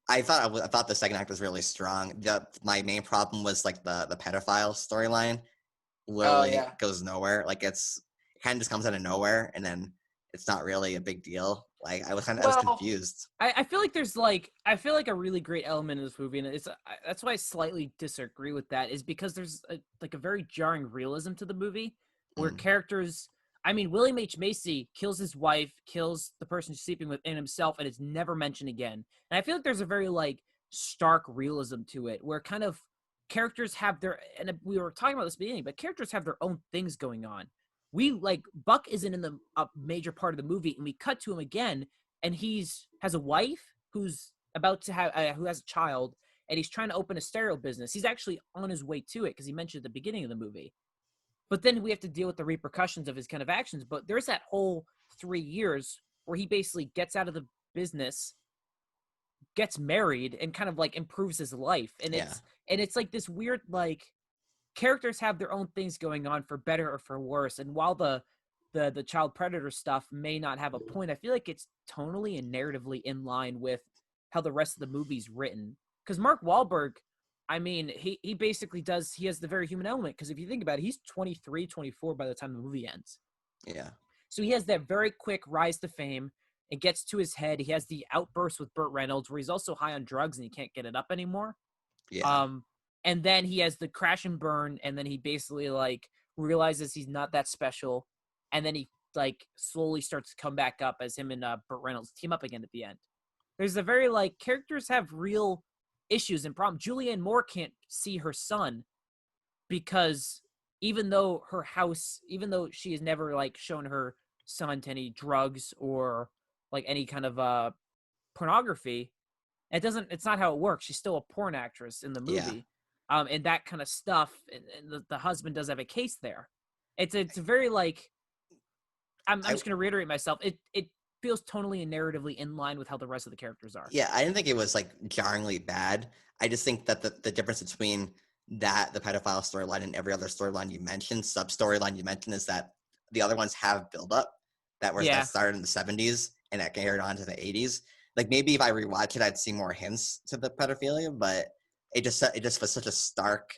the second act was really strong. My main problem was like the pedophile storyline. Literally goes nowhere. Like it kind of just comes out of nowhere, and then it's not really a big deal. Like I was confused. I feel like there's like a really great element in this movie, and that's why I slightly disagree with that. Is because there's a very jarring realism to the movie where characters. I mean, William H. Macy kills his wife, kills the person he's sleeping with, and himself, and it's never mentioned again. And I feel like there's a very like stark realism to it, where kind of characters have their, and we were talking about this at the beginning, but characters have their own things going on. Buck isn't in the major part of the movie, and we cut to him again, and has a wife who's about to have who has a child, and he's trying to open a stereo business. He's actually on his way to it because he mentioned at the beginning of the movie. But then we have to deal with the repercussions of his kind of actions. But there's that whole 3 years where he basically gets out of the business, gets married, and kind of like improves his life. And it's like this weird, like, characters have their own things going on for better or for worse. And while the child predator stuff may not have a point, I feel like it's tonally and narratively in line with how the rest of the movie's written. Because Mark Wahlberg, I mean, he basically he has the very human element. Because if you think about it, he's 23, 24 by the time the movie ends. Yeah. So he has that very quick rise to fame. It gets to his head. He has the outburst with Burt Reynolds where he's also high on drugs and he can't get it up anymore. Yeah. And then he has the crash and burn, and then he basically like realizes he's not that special. And then he like slowly starts to come back up as him and Burt Reynolds team up again at the end. There's a very like characters have real issues and problems. Julianne Moore can't see her son because even though she has never like shown her son to any drugs or like any kind of pornography, it's not how it works. She's still a porn actress in the movie. And that kind of stuff, and the husband does have a case there. It's very like I'm just going to reiterate myself. It feels tonally and narratively in line with how the rest of the characters are. Yeah, I didn't think it was like jarringly bad. I just think that the difference between the pedophile storyline and every other storyline you mentioned, sub-storyline you mentioned, is that the other ones have build-up that started in the 70s and that carried on to the 80s. Like maybe if I rewatch it, I'd see more hints to the pedophilia, but it just was such a stark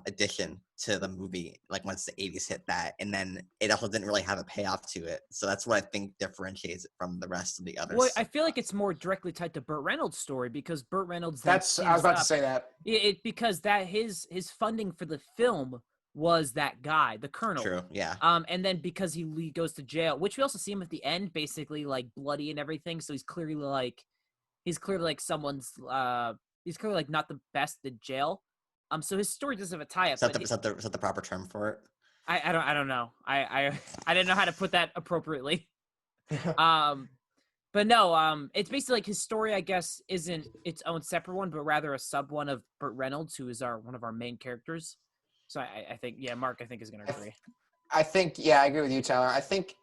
addition to the movie, like once the 80s hit that, and then it also didn't really have a payoff to it. So that's what I think differentiates it from the rest of the others. Well, I feel like it's more directly tied to Burt Reynolds' story because Burt Reynolds. I was about to say that. Because that his funding for the film was that guy, the Colonel. True. Yeah. And then because he goes to jail, which we also see him at the end, basically like bloody and everything. So he's clearly like someone's. He's clearly like not the best in jail. So his story doesn't have a tie-up. Is that the proper term for it? I don't know. I didn't know how to put that appropriately. But no, it's basically like his story, I guess, isn't its own separate one, but rather a sub one of Burt Reynolds, who is one of our main characters. So I think, yeah, Mark, I think is going to agree. I think, yeah, I agree with you, Tyler. I think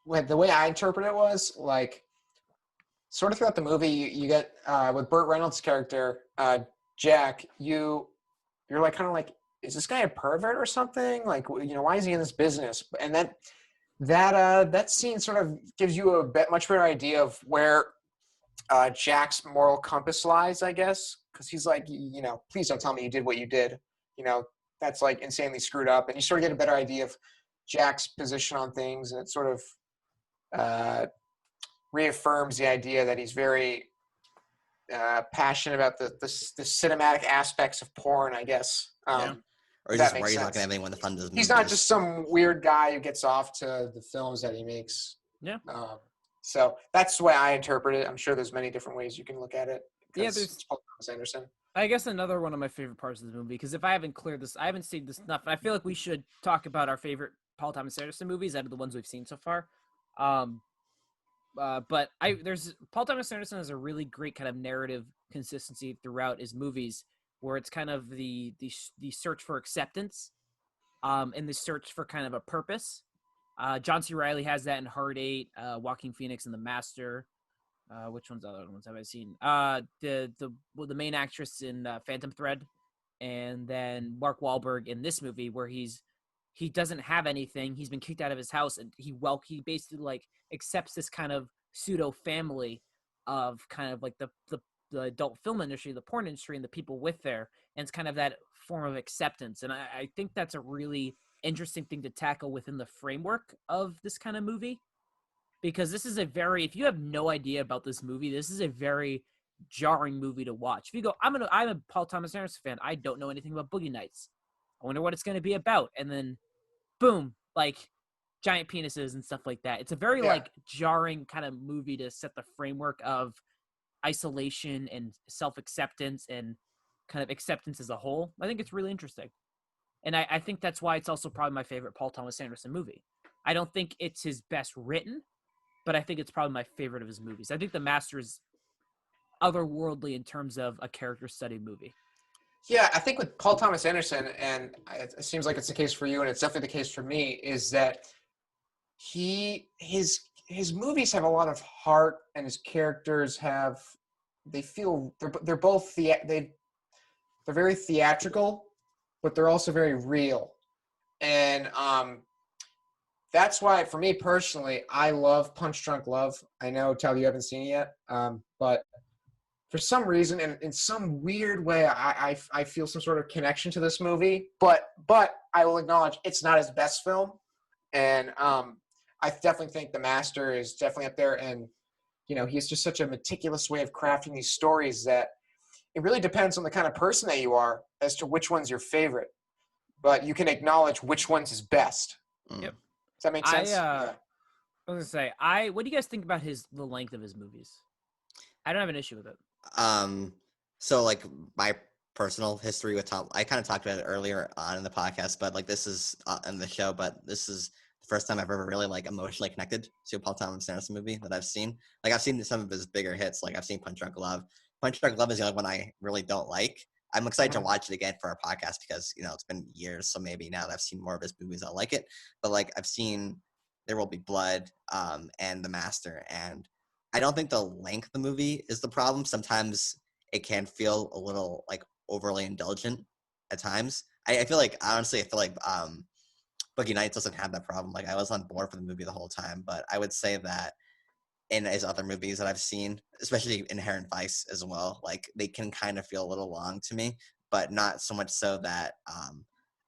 the way I interpret it was like, sort of throughout the movie, you get with Burt Reynolds' character, Jack, you're like kind of like, is this guy a pervert or something? Like, why is he in this business? And then that scene sort of gives you a much better idea of where Jack's moral compass lies, I guess, because he's like, please don't tell me you did what you did. That's like insanely screwed up, and you sort of get a better idea of Jack's position on things, and it sort of reaffirms the idea that he's very passionate about the cinematic aspects of porn, I guess. Yeah. Or he's just worried he's not going to have anyone to fund his movies. He's not just some weird guy who gets off to the films that he makes. Yeah. So that's the way I interpret it. I'm sure there's many different ways you can look at it. Yeah, there's Paul Thomas Anderson. I guess another one of my favorite parts of the movie, because if I haven't cleared this, I haven't seen this enough. I feel like we should talk about our favorite Paul Thomas Anderson movies out of the ones we've seen so far. But Paul Thomas Anderson has a really great kind of narrative consistency throughout his movies, where it's kind of the search for acceptance, and the search for kind of a purpose. John C. Reilly has that in Hard Eight, Joaquin Phoenix in The Master. Which other ones have I seen? The main actress in Phantom Thread, and then Mark Wahlberg in this movie, where he doesn't have anything. He's been kicked out of his house, and he basically like accepts this kind of pseudo family of kind of like the adult film industry, the porn industry, and the people with there, and it's kind of that form of acceptance. And I think that's a really interesting thing to tackle within the framework of this kind of movie. Because this is if you have no idea about this movie, this is a very jarring movie to watch. If you go, I'm a Paul Thomas Anderson fan, I don't know anything about Boogie Nights. I wonder what it's going to be about. And then, boom, like giant penises and stuff like that. It's a very like jarring kind of movie to set the framework of isolation and self-acceptance and kind of acceptance as a whole. I think it's really interesting. And I think that's why it's also probably my favorite Paul Thomas Anderson movie. I don't think it's his best written, but I think it's probably my favorite of his movies. I think The Master is otherworldly in terms of a character study movie. Yeah, I think with Paul Thomas Anderson, and it seems like it's the case for you, and it's definitely the case for me, is that his movies have a lot of heart, and his characters they're very theatrical, but they're also very real. And that's why, for me personally, I love Punch Drunk Love. I know, Tal, you haven't seen it yet, but for some reason, and in some weird way, I feel some sort of connection to this movie. But I will acknowledge it's not his best film, and I definitely think The Master is definitely up there. And he has just such a meticulous way of crafting these stories that it really depends on the kind of person that you are as to which one's your favorite. But you can acknowledge which one's his best. Yep. Does that make sense? I was gonna say, what do you guys think about the length of his movies? I don't have an issue with it. So like my personal history with Tom, I kind of talked about it earlier on in the podcast, but like this is in the show, but this is the first time I've ever really like emotionally connected to a Paul Thomas Anderson movie that I've seen. Like I've seen some of his bigger hits, like I've seen Punch Drunk Love. Punch Drunk Love is the only one I really don't like. I'm excited to watch it again for our podcast because, it's been years. So maybe now that I've seen more of his movies, I'll like it. But like I've seen There Will Be Blood and The Master. And I don't think the length of the movie is the problem. Sometimes it can feel a little like overly indulgent at times. I feel like Boogie Nights doesn't have that problem. Like I was on board for the movie the whole time. But I would say that in his other movies that I've seen, especially Inherent Vice as well, like they can kind of feel a little long to me, but not so much so that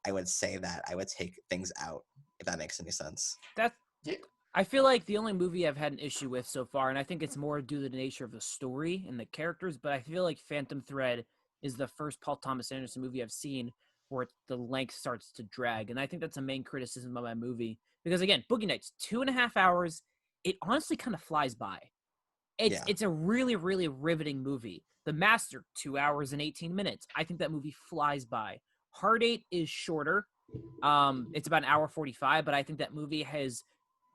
I would say that I would take things out, if that makes any sense. I feel like the only movie I've had an issue with so far, and I think it's more due to the nature of the story and the characters, but I feel like Phantom Thread is the first Paul Thomas Anderson movie I've seen where the length starts to drag. And I think that's a main criticism of my movie. Because again, Boogie Nights, 2.5 hours, it honestly kind of flies by. It's a really, really riveting movie. The Master, 2 hours and 18 minutes. I think that movie flies by. Hard Eight is shorter, It's about an hour 45, but I think that movie has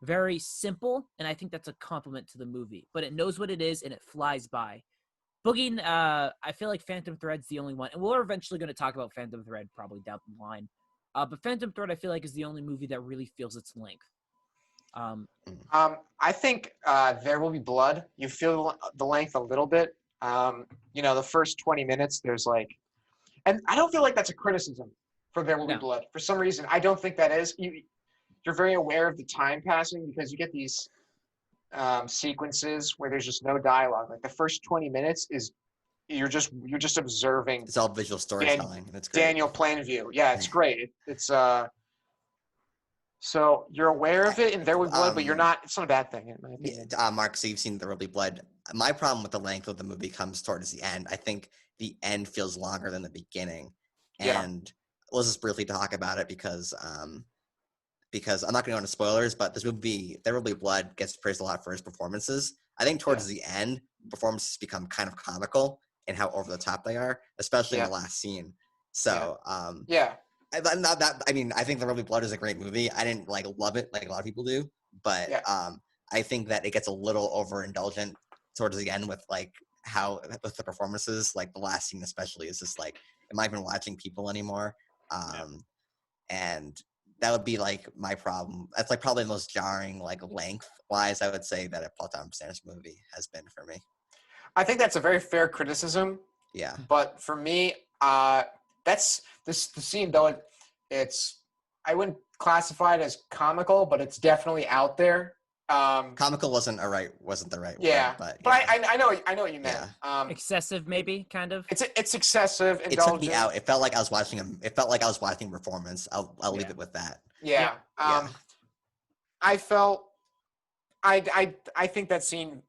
very simple, and I think that's a compliment to the movie. But it knows what it is, and it flies by. Boogie, I feel like Phantom Thread's the only one, and we're eventually going to talk about Phantom Thread probably down the line. But Phantom Thread, I feel like, is the only movie that really feels its length. I think There Will Be Blood. You feel the length a little bit. The first 20 minutes, there's like, and I don't feel like that's a criticism for There Will Be Blood. For some reason, I don't think that is. You're very aware of the time passing because you get these sequences where there's just no dialogue. Like the first 20 minutes is you're just observing. It's all visual storytelling, and it's great. Daniel Plainview. Yeah, it's great. It's so you're aware of it in There Will Be Blood, but you're not. It's not a bad thing in my opinion. Mark, so you've seen There Will Be Blood. My problem with the length of the movie comes towards the end. I think the end feels longer than the beginning, and let's just briefly talk about it because I'm not going to go into spoilers, but this movie, There Will Be Blood, gets praised a lot for his performances. I think towards the end, performances become kind of comical in how over the top they are, especially in the last scene. So, I think There Will Be Blood is a great movie. I didn't love it like a lot of people do, but I think that it gets a little overindulgent towards the end with with the performances. Like the last scene especially is just like, am I even watching people anymore? And that would be my problem. That's probably the most jarring length wise I would say that a Paul Thomas Anderson movie has been for me. I think that's a very fair criticism. Yeah. But for me, that's the scene though. It's I wouldn't classify it as comical, but it's definitely out there. Comical wasn't the right yeah, word, but I know what you meant. Excessive, maybe, kind of. It's excessive. It took me out. It felt like I was watching a performance. I'll leave it with that. Yeah. I think that scene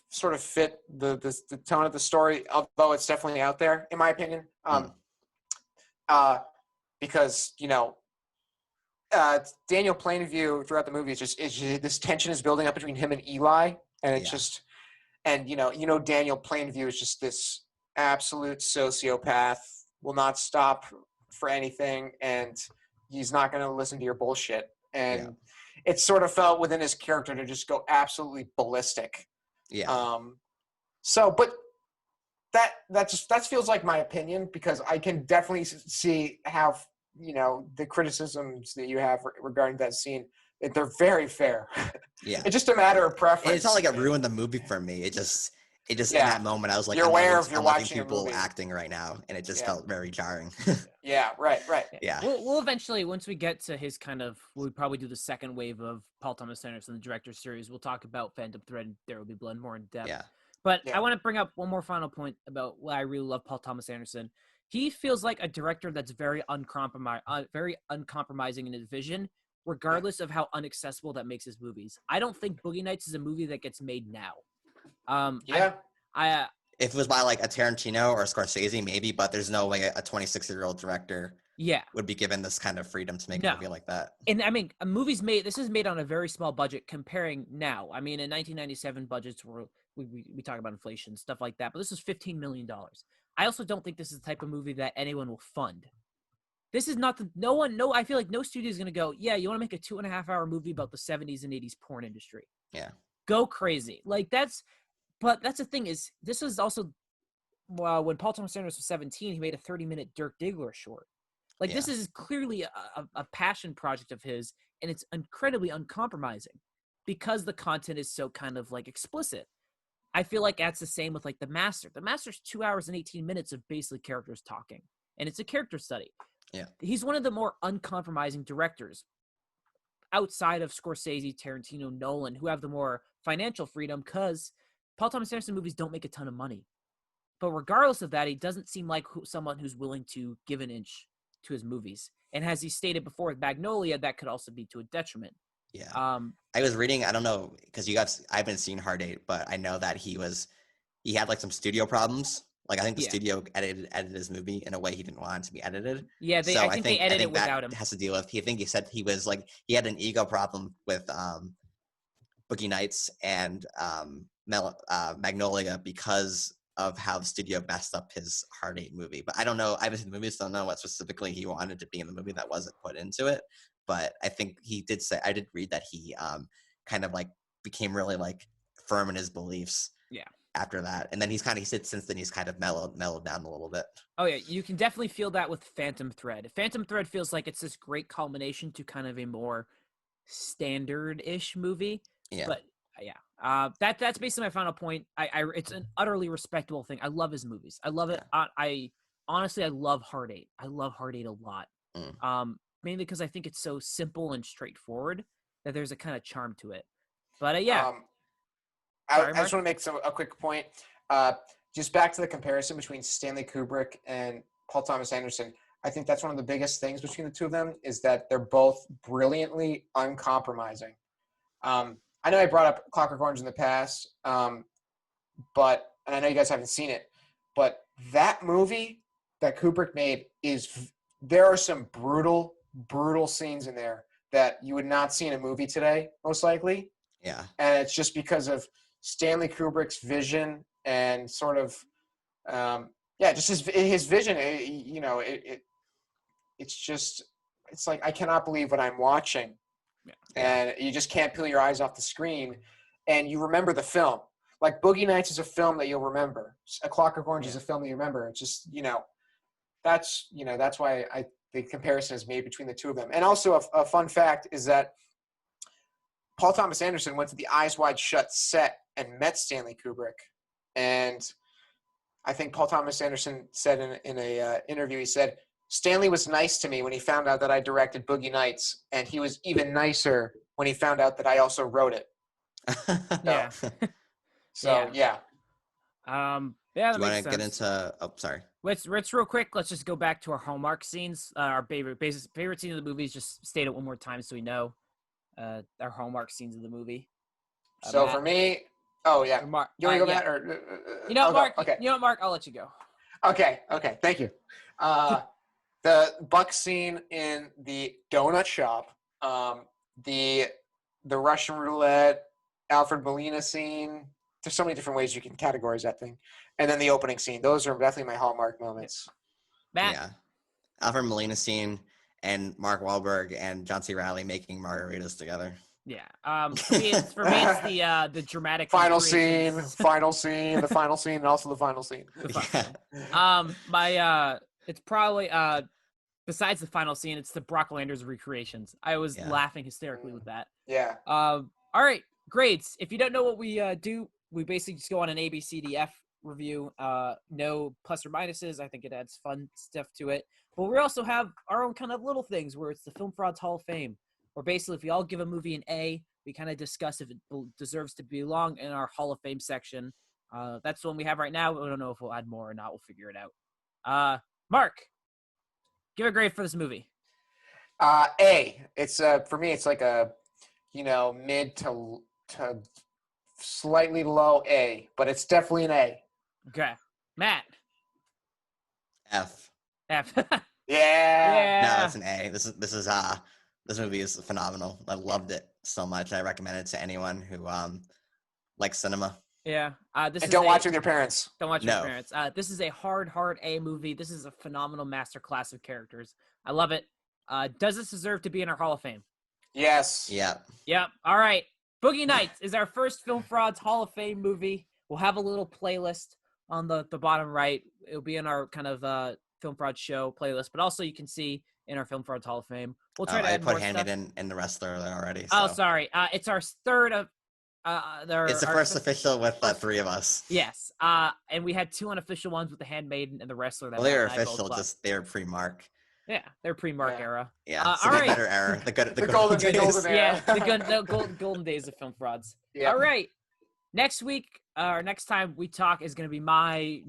sort of fit the tone of the story, although it's definitely out there in my opinion. Because Daniel Plainview throughout the movie is just this tension is building up between him and Eli, and it's just, and Daniel Plainview is just this absolute sociopath, will not stop for anything, and he's not going to listen to your bullshit, and it sort of felt within his character to just go absolutely ballistic. Yeah. But that feels like my opinion because I can definitely see how the criticisms that you have regarding that scene, they're very fair. Yeah. It's just a matter of preference. And it's not like it ruined the movie for me. It just in that moment I was like, you're aware of you're watching people acting right now, and it just felt very jarring. Yeah, right. Yeah. We'll eventually, once we get to his we'll probably do the second wave of Paul Thomas Anderson, the director series. We'll talk about Phantom Thread and There Will Be Blood more in depth. Yeah. But I want to bring up one more final point about why I really love Paul Thomas Anderson. He feels like a director that's very uncompromising in his vision, regardless of how inaccessible that makes his movies. I don't think Boogie Nights is a movie that gets made now. If it was by a Tarantino or Scorsese, maybe, but there's no way a 26-year-old director would be given this kind of freedom to make a movie like that. And I mean, this is made on a very small budget comparing now. I mean, in 1997, budgets were, we talk about inflation, stuff like that, but this is $15 million. I also don't think this is the type of movie that anyone will fund. This is not I feel like no studio is going to go, yeah, you want to make a 2.5-hour movie about the 70s and 80s porn industry. Yeah. Go crazy. But that's the thing is, this is also, when Paul Thomas Anderson was 17, he made a 30-minute Dirk Diggler short. This is clearly a passion project of his, and it's incredibly uncompromising because the content is so kind of explicit. I feel like that's the same with The Master. The Master's 2 hours and 18 minutes of basically characters talking, and it's a character study. Yeah. He's one of the more uncompromising directors outside of Scorsese, Tarantino, Nolan, who have the more financial freedom because Paul Thomas Anderson movies don't make a ton of money. But regardless of that, he doesn't seem like someone who's willing to give an inch to his movies. And as he stated before with Magnolia, that could also be to a detriment. Yeah. I was reading, I don't know, because I haven't seen Hard 8, but I know that he had some studio problems. I think the studio edited his movie in a way he didn't want it to be edited. Yeah, I think they edited it without him. Has to deal with. He said he was he had an ego problem with Boogie Nights and Magnolia because of how the studio messed up his Hard Eight movie. But I don't know. I haven't seen the movie, so I don't know what specifically he wanted to be in the movie that wasn't put into it. But I think he did say, I did read that he kind of like became really like firm in his beliefs. Yeah. After that, and then he said since then he's kind of mellowed down a little bit. Oh yeah, you can definitely feel that with Phantom Thread. Phantom Thread feels like it's this great culmination to kind of a more standard-ish movie. Yeah. But yeah, that's basically my final point. It's an utterly respectable thing. I love his movies. I love it. I honestly, I love Hard Eight. I love Hard Eight a lot. Mainly because I think it's so simple and straightforward that there's a kind of charm to it. But yeah. I just want to make a quick point. Just back to the comparison between Stanley Kubrick and Paul Thomas Anderson. I think that's one of the biggest things between the two of them is that they're both brilliantly uncompromising. I know I brought up Clockwork Orange in the past, and I know you guys haven't seen it, but that movie that Kubrick made there are some brutal, brutal scenes in there that you would not see in a movie today, most likely. Yeah. And it's just because of Stanley Kubrick's vision and sort of, just his vision. It's like I cannot believe what I'm watching, and you just can't peel your eyes off the screen, and you remember the film. Like Boogie Nights is a film that you'll remember. A Clockwork Orange is a film that you remember. It's just that's why the comparison is made between the two of them. And also a fun fact is that Paul Thomas Anderson went to the Eyes Wide Shut set and met Stanley Kubrick. And I think Paul Thomas Anderson said in a interview, he said, Stanley was nice to me when he found out that I directed Boogie Nights, and he was even nicer when he found out that I also wrote it. Yeah. So, yeah. Yeah, do you want to get into? Oh, sorry. Let's real quick. Let's just go back to our Hallmark scenes. Our favorite scene of the movies. Just state it one more time so we know our Hallmark scenes of the movie. So Matt, for me, oh yeah, Mark, you want to go, yeah. Matt, or you know, Mark. Okay. You know, Mark. I'll let you go. Okay. Thank you. The Buck scene in the donut shop, the Russian roulette, Alfred Molina scene. There's so many different ways you can categorize that thing. And then the opening scene. Those are definitely my Hallmark moments. Matt. Yeah. Alfred Molina scene and Mark Wahlberg and John C. Reilly making margaritas together. Yeah. For me, it's the dramatic final scene, the final scene, and also the final scene. It's probably besides the final scene, it's the Brock Landers recreations. I was laughing hysterically with that. Yeah. All right, grades. If you don't know what we do, we basically just go on an ABCDF review. No plus or minuses. I think it adds fun stuff to it. But we also have our own kind of little things where it's the Film Frauds Hall of Fame. Where basically, if we all give a movie an A, we kind of discuss if it deserves to belong in our Hall of Fame section. That's the one we have right now. We don't know if we'll add more or not. We'll figure it out. Mark, give a grade for this movie. A. It's for me. It's like a mid to slightly low A, but it's definitely an A. Okay, Matt. F. Yeah. No, it's an A. This movie is phenomenal. I loved it so much. I recommend it to anyone who likes cinema. Yeah. Don't watch with your parents. Don't watch with your parents. This is a hard A movie. This is a phenomenal masterclass of characters. I love it. Does this deserve to be in our Hall of Fame? Yes. Yeah. Yep. All right. Boogie Nights is our first Film Frauds Hall of Fame movie. We'll have a little playlist on the bottom right. It'll be in our kind of Film Frauds show playlist, but also you can see in our Film Frauds Hall of Fame. We'll try to add more stuff. I put Handmaid in the wrestler there already. So. Oh, sorry. It's our third of. It's the first official with three of us. Yes. And we had two unofficial ones with the Handmaiden and the wrestler. Well, they were official. They were pre-Mark. Yeah, they're pre-Mark era. Yeah, all right. Better era. The golden days. Yeah, the golden days of Film Frauds. Yeah. All right. Next week, or next time we talk is going to be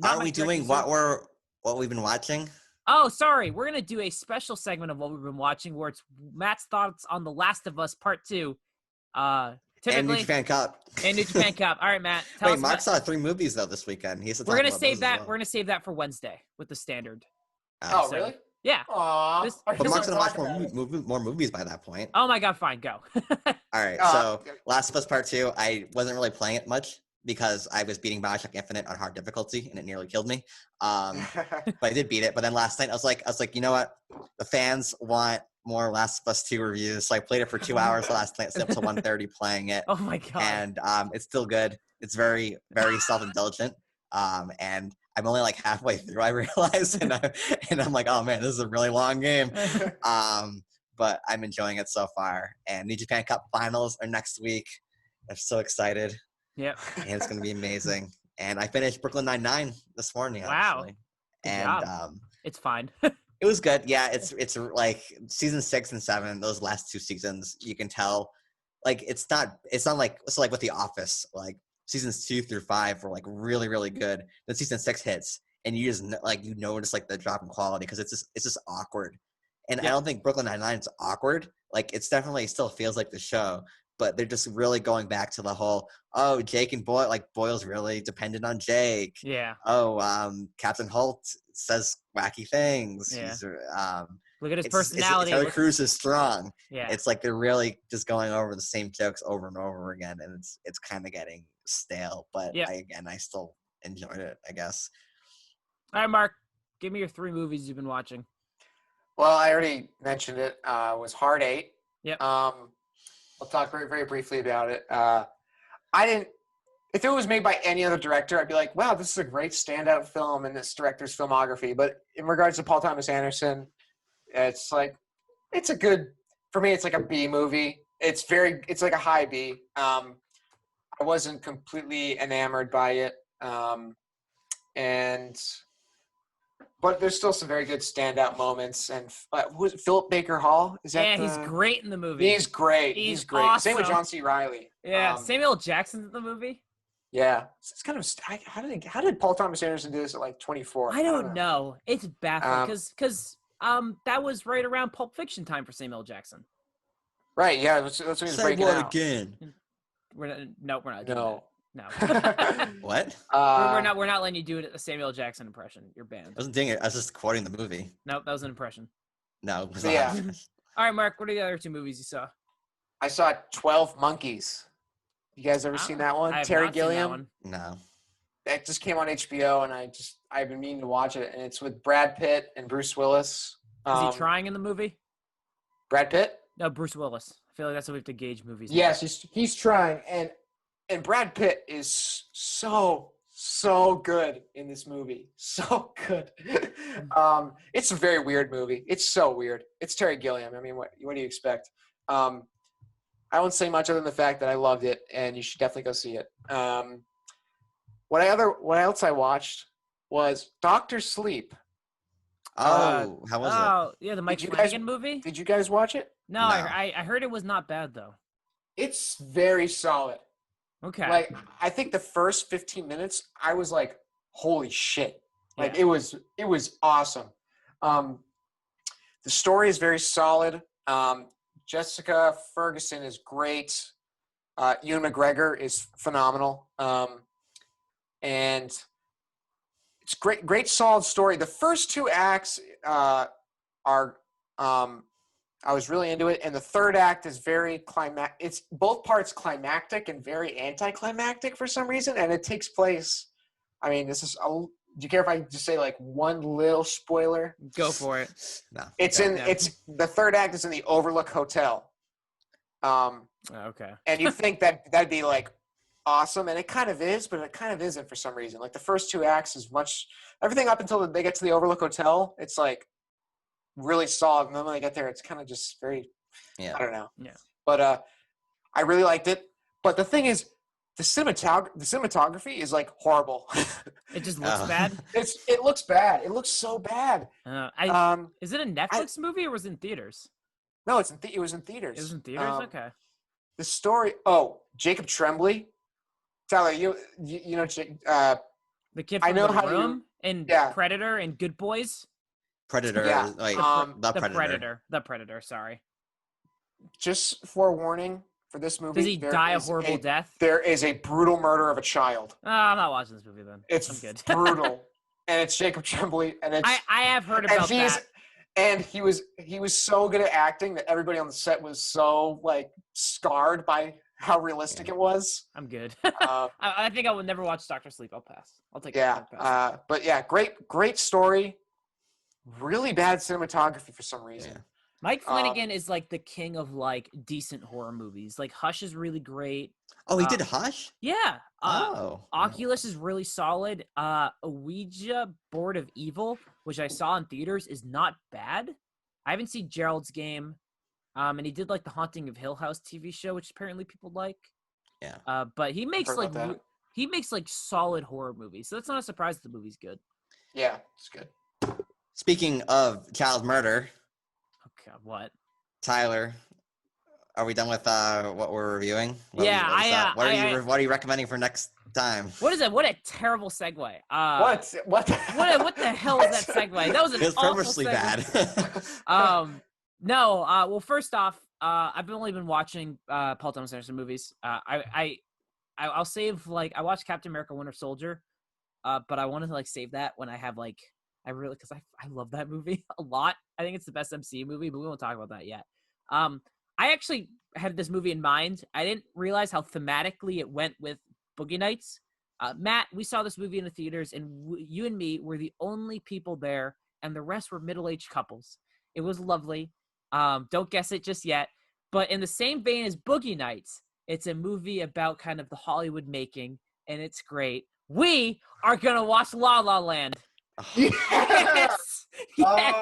Are we doing what we've been watching? Oh, sorry. We're going to do a special segment of what we've been watching where it's Matt's thoughts on The Last of Us Part 2. And New Japan Cup. And New Japan Cup. All right, Matt. Wait, Mark saw 3 movies, though, this weekend. We're going to save that. Well. We're going to save that for Wednesday with the standard. Oh, really? Yeah. Aww. But Mark's going to watch more movies by that point. Oh, my God. Fine. Go. All right. So Last of Us Part 2, I wasn't really playing it much because I was beating Bioshock Infinite on hard difficulty and it nearly killed me. But I did beat it. But then last night I was like, you know what? The fans want more Last of Us 2 reviews. So I played it for 2 hours last night, stayed up till 1:30 playing it. Oh my god! And it's still good. It's very, very self-indulgent. And I'm only like halfway through, I realize, and I'm like, oh man, this is a really long game. But I'm enjoying it so far. And New Japan Cup finals are next week. I'm so excited. Yep. And it's going to be amazing. And I finished Brooklyn Nine-Nine this morning, Wow. actually. Good And job. It's fine. it was good. Yeah, it's like season 6 and 7, those last 2 seasons, you can tell, like, it's not like, it's like with The Office, like seasons 2 through 5 were like really, really good. Then season 6 hits and you just like, you notice like the drop in quality because it's just awkward. And I don't think Brooklyn Nine-Nine is awkward. Like, it's definitely still feels like the show, but they're just really going back to the whole, oh, Jake and Boyle, like Boyle's really dependent on Jake. Yeah. Oh, Captain Holt says wacky things. Yeah. He's, Look at his personality. Terry Crews is strong. Yeah. It's like they're really just going over the same jokes over and over again, and it's kind of getting stale. But I still enjoyed it, I guess. All right, Mark, give me your 3 movies you've been watching. Well, I already mentioned it. It was Hard 8. Yep. I'll talk very, very briefly about it. If it was made by any other director, I'd be like, wow, this is a great standout film in this director's filmography. But in regards to Paul Thomas Anderson, it's like, for me, it's like a B movie. It's like a high B. I wasn't completely enamored by it. But there's still some very good standout moments. And who's Philip Baker Hall? Is that? He's great in the movie. He's great. He's great. Awesome. Same with John C. Reilly. Yeah, Samuel L. Jackson's in the movie. Yeah, it's kind of how did Paul Thomas Anderson do this at like 24? I don't know. It's baffling because that was right around Pulp Fiction time for Samuel L. Jackson. Right. Yeah. That's what he was breaking out. Again? We're not doing that. No. What? We're not letting you do a Samuel L. Jackson impression. You're banned. I wasn't doing it. I was just quoting the movie. Nope, that was an impression. No. It was So, not. yeah. All right, Mark. What are the other 2 movies you saw? I saw 12 Monkeys. You guys ever seen that one? I have Terry not seen that Gilliam. one. No. That just came on HBO, and I've been meaning to watch it. And it's with Brad Pitt and Bruce Willis. Is he trying in the movie? Brad Pitt? No, Bruce Willis. I feel like that's how we have to gauge movies. Yes, he's trying, and Brad Pitt is so good in this movie. So good. It's a very weird movie. It's so weird. It's Terry Gilliam. I mean, what do you expect? I won't say much other than the fact that I loved it, and you should definitely go see it. What else I watched was Doctor Sleep. Oh, how was it? Oh, yeah, the Mike Flanagan movie? Did you guys watch it? No. I heard it was not bad, though. It's very solid. Okay. Like, I think the first 15 minutes, I was like, holy shit. Like, it was awesome. The story is very solid. Jessica Ferguson is great. Ewan McGregor is phenomenal. And it's great solid story. The first 2 acts are I was really into it, and the third act is very it's both parts climactic and very anticlimactic for some reason, and it takes place. I mean, do you care if I just say like one little spoiler? Go for it. No. It's the third act is in the Overlook Hotel. Okay. And you think that'd be like awesome, and it kind of is, but it kind of isn't for some reason. Like the first 2 acts is everything up until they get to the Overlook Hotel, it's like really solid, and then when they get there, it's kind of just very, I don't know. Yeah. But I really liked it. But the thing is, the cinematography is like horrible. It just looks bad. It looks bad. It looks so bad. Is it a Netflix movie or was it in theaters? No, it was in theaters. It was in theaters. Okay. The story. Oh, Jacob Tremblay. Tyler, you know, the kid from The Room and Predator and Good Boys. Predator, yeah. The Predator. Sorry. Just forewarning for this movie. Does he die a horrible death? There is a brutal murder of a child. Oh, I'm not watching this movie then. It's good. brutal, and it's Jacob Tremblay, and it's. I have heard about that. And he was so good at acting that everybody on the set was so like scarred by how realistic it was. I'm good. Uh, I think I would never watch Doctor Sleep. I'll pass. I'll take yeah, that. Pass. but yeah, great story. Really bad cinematography for some reason. Yeah. Mike Flanagan is like the king of like decent horror movies. Like Hush is really great. Oh, he did Hush? Yeah. Oh. Oculus is really solid. Ouija Board of Evil, which I saw in theaters, is not bad. I haven't seen Gerald's Game. And he did like the Haunting of Hill House TV show, which apparently people like. Yeah. But he makes Heard about that. he makes like solid horror movies. So that's not a surprise that the movie's good. Yeah, it's good. Speaking of child murder, Okay, what? Tyler, are we done with what we're reviewing? What are you recommending for next time? What is that? What a terrible segue. What? What the hell is that segue? That was an It's awful purposely segue. bad. No. Well, first off, I've only been watching Paul Thomas Anderson movies. I'll save I watched Captain America: Winter Soldier, but I wanted to save that when I have because I love that movie a lot. I think it's the best MCU movie, but we won't talk about that yet. I actually had this movie in mind. I didn't realize how thematically it went with Boogie Nights. Matt, we saw this movie in the theaters, and you and me were the only people there, and the rest were middle-aged couples. It was lovely. Don't guess it just yet. But in the same vein as Boogie Nights, it's a movie about kind of the Hollywood making, and it's great. We are going to watch La La Land. Yes! Yes!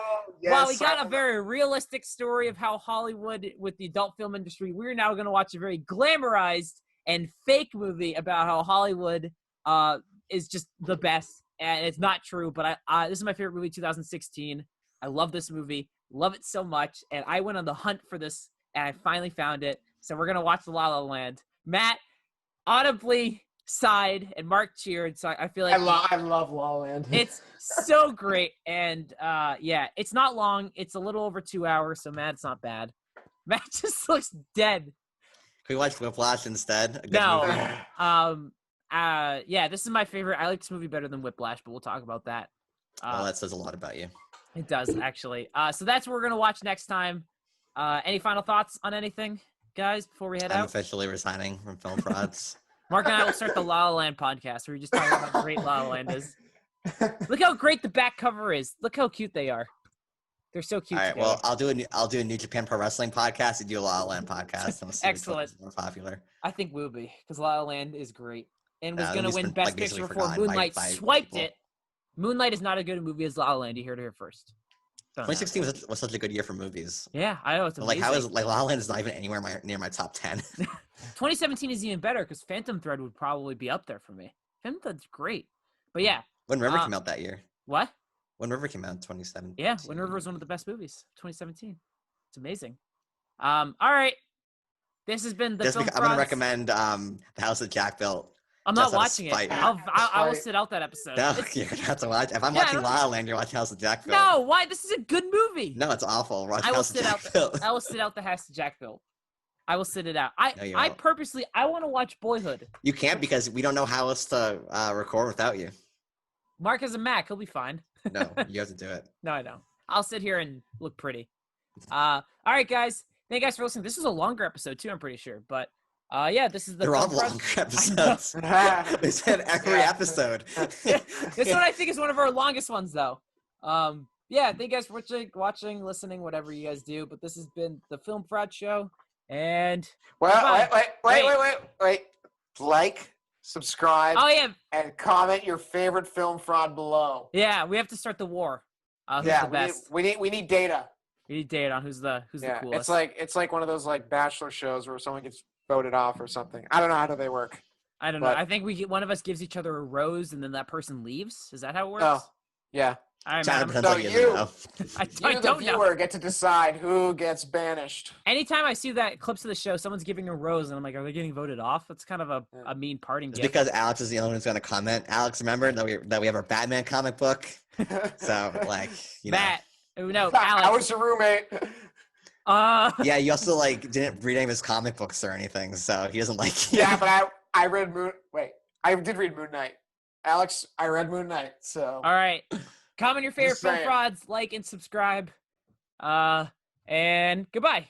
While we got a very realistic story of how Hollywood with the adult film industry, we're now going to watch a very glamorized and fake movie about how Hollywood is just the best. And it's not true, but this is my favorite movie, 2016. I love this movie. Love it so much. And I went on the hunt for this, and I finally found it. So we're going to watch La La Land. Matt audibly sighed, and Mark cheered. So I feel like I love La La Land. It's so great. And yeah, it's not long. It's a little over 2 hours, so Matt, it's not bad. Matt just looks dead. Can we watch Whiplash instead? No. Yeah, this is my favorite. I like this movie better than Whiplash, but we'll talk about that. Well, that says a lot about you. It does, actually. So that's what we're going to watch next time. Any final thoughts on anything, guys, before we head I'm out? officially resigning from Film Frauds. Mark and I will start the La La Land podcast where we just talk about how great La La Land is. Look how great the back cover is. Look how cute they are. They're so cute. All right, together. well, I'll do a New Japan Pro Wrestling podcast and do a La La Land podcast. And we'll see Excellent. Which more popular. I think we'll be, because La La Land is great. And was going to he's win been, Best basically Picture before forgotten Moonlight by swiped people. it. Moonlight is not as good a movie as La La Land. You heard it here first. Don't know. 2016 was such a good year for movies. Yeah, I know. It's But, amazing. how is La La Land is not even anywhere near my top 10. 2017 is even better because Phantom Thread would probably be up there for me. Phantom Thread's great. But yeah. When River came out that year. What? When River came out in 2017. Yeah, Wind River is one of the best movies. 2017. It's amazing. All right. This has been the Film I'm going to Frauds. recommend The House that Jack Built. I'm not watching it. spite. I will sit out that episode. No, you're going to have to watch. If I'm Yeah, watching La La Land, you're watching House of Jack Built. No, why? This is a good movie. No, it's awful. Watch I will House of sit Jack out. Built. I will sit out the House of Jack Built. I will sit it out. No, you I won't. purposely. I want to watch Boyhood. You can't because we don't know how else to record without you. Mark has a Mac. He'll be fine. No, you have to do it. No, I don't. I'll sit here and look pretty. All right, guys. Thank you guys for listening. This is a longer episode too, I'm pretty sure. But yeah, this is the They're all Film Frauds. longer episodes. They said every episode. This one I think is one of our longest ones, though. Yeah, thank you guys for watching, listening, whatever you guys do. But this has been the Film Fraud Show, and Wait. Like, subscribe, oh yeah, and comment your favorite film fraud below. yeah, we have to start the war. Who's Yeah, the best? we need data. We need data on who's the coolest. It's like one of those Bachelor shows where someone gets voted off or something. I don't know how do they work. I don't know. I think one of us gives each other a rose, and then that person leaves. Is that how it works? Oh, yeah. All right, China man. pretends like he doesn't know. I You, the don't know. viewer, get to decide who gets banished. Anytime I see that clips of the show, someo's giving a rose, and I'm like, are they getting voted off? That's kind of a mean parting It's gift. because Alex is the only one who's going to comment. Alex, remember that we have our Batman comic book? So, Matt, no, I Alex. was your roommate. Yeah, you also didn't read any of his comic books or anything, so he doesn't like you. Yeah, but I read I did read Moon Knight. Alex, I read Moon Knight, so. All right. Comment your favorite Just film saying. frauds, like and subscribe. And goodbye.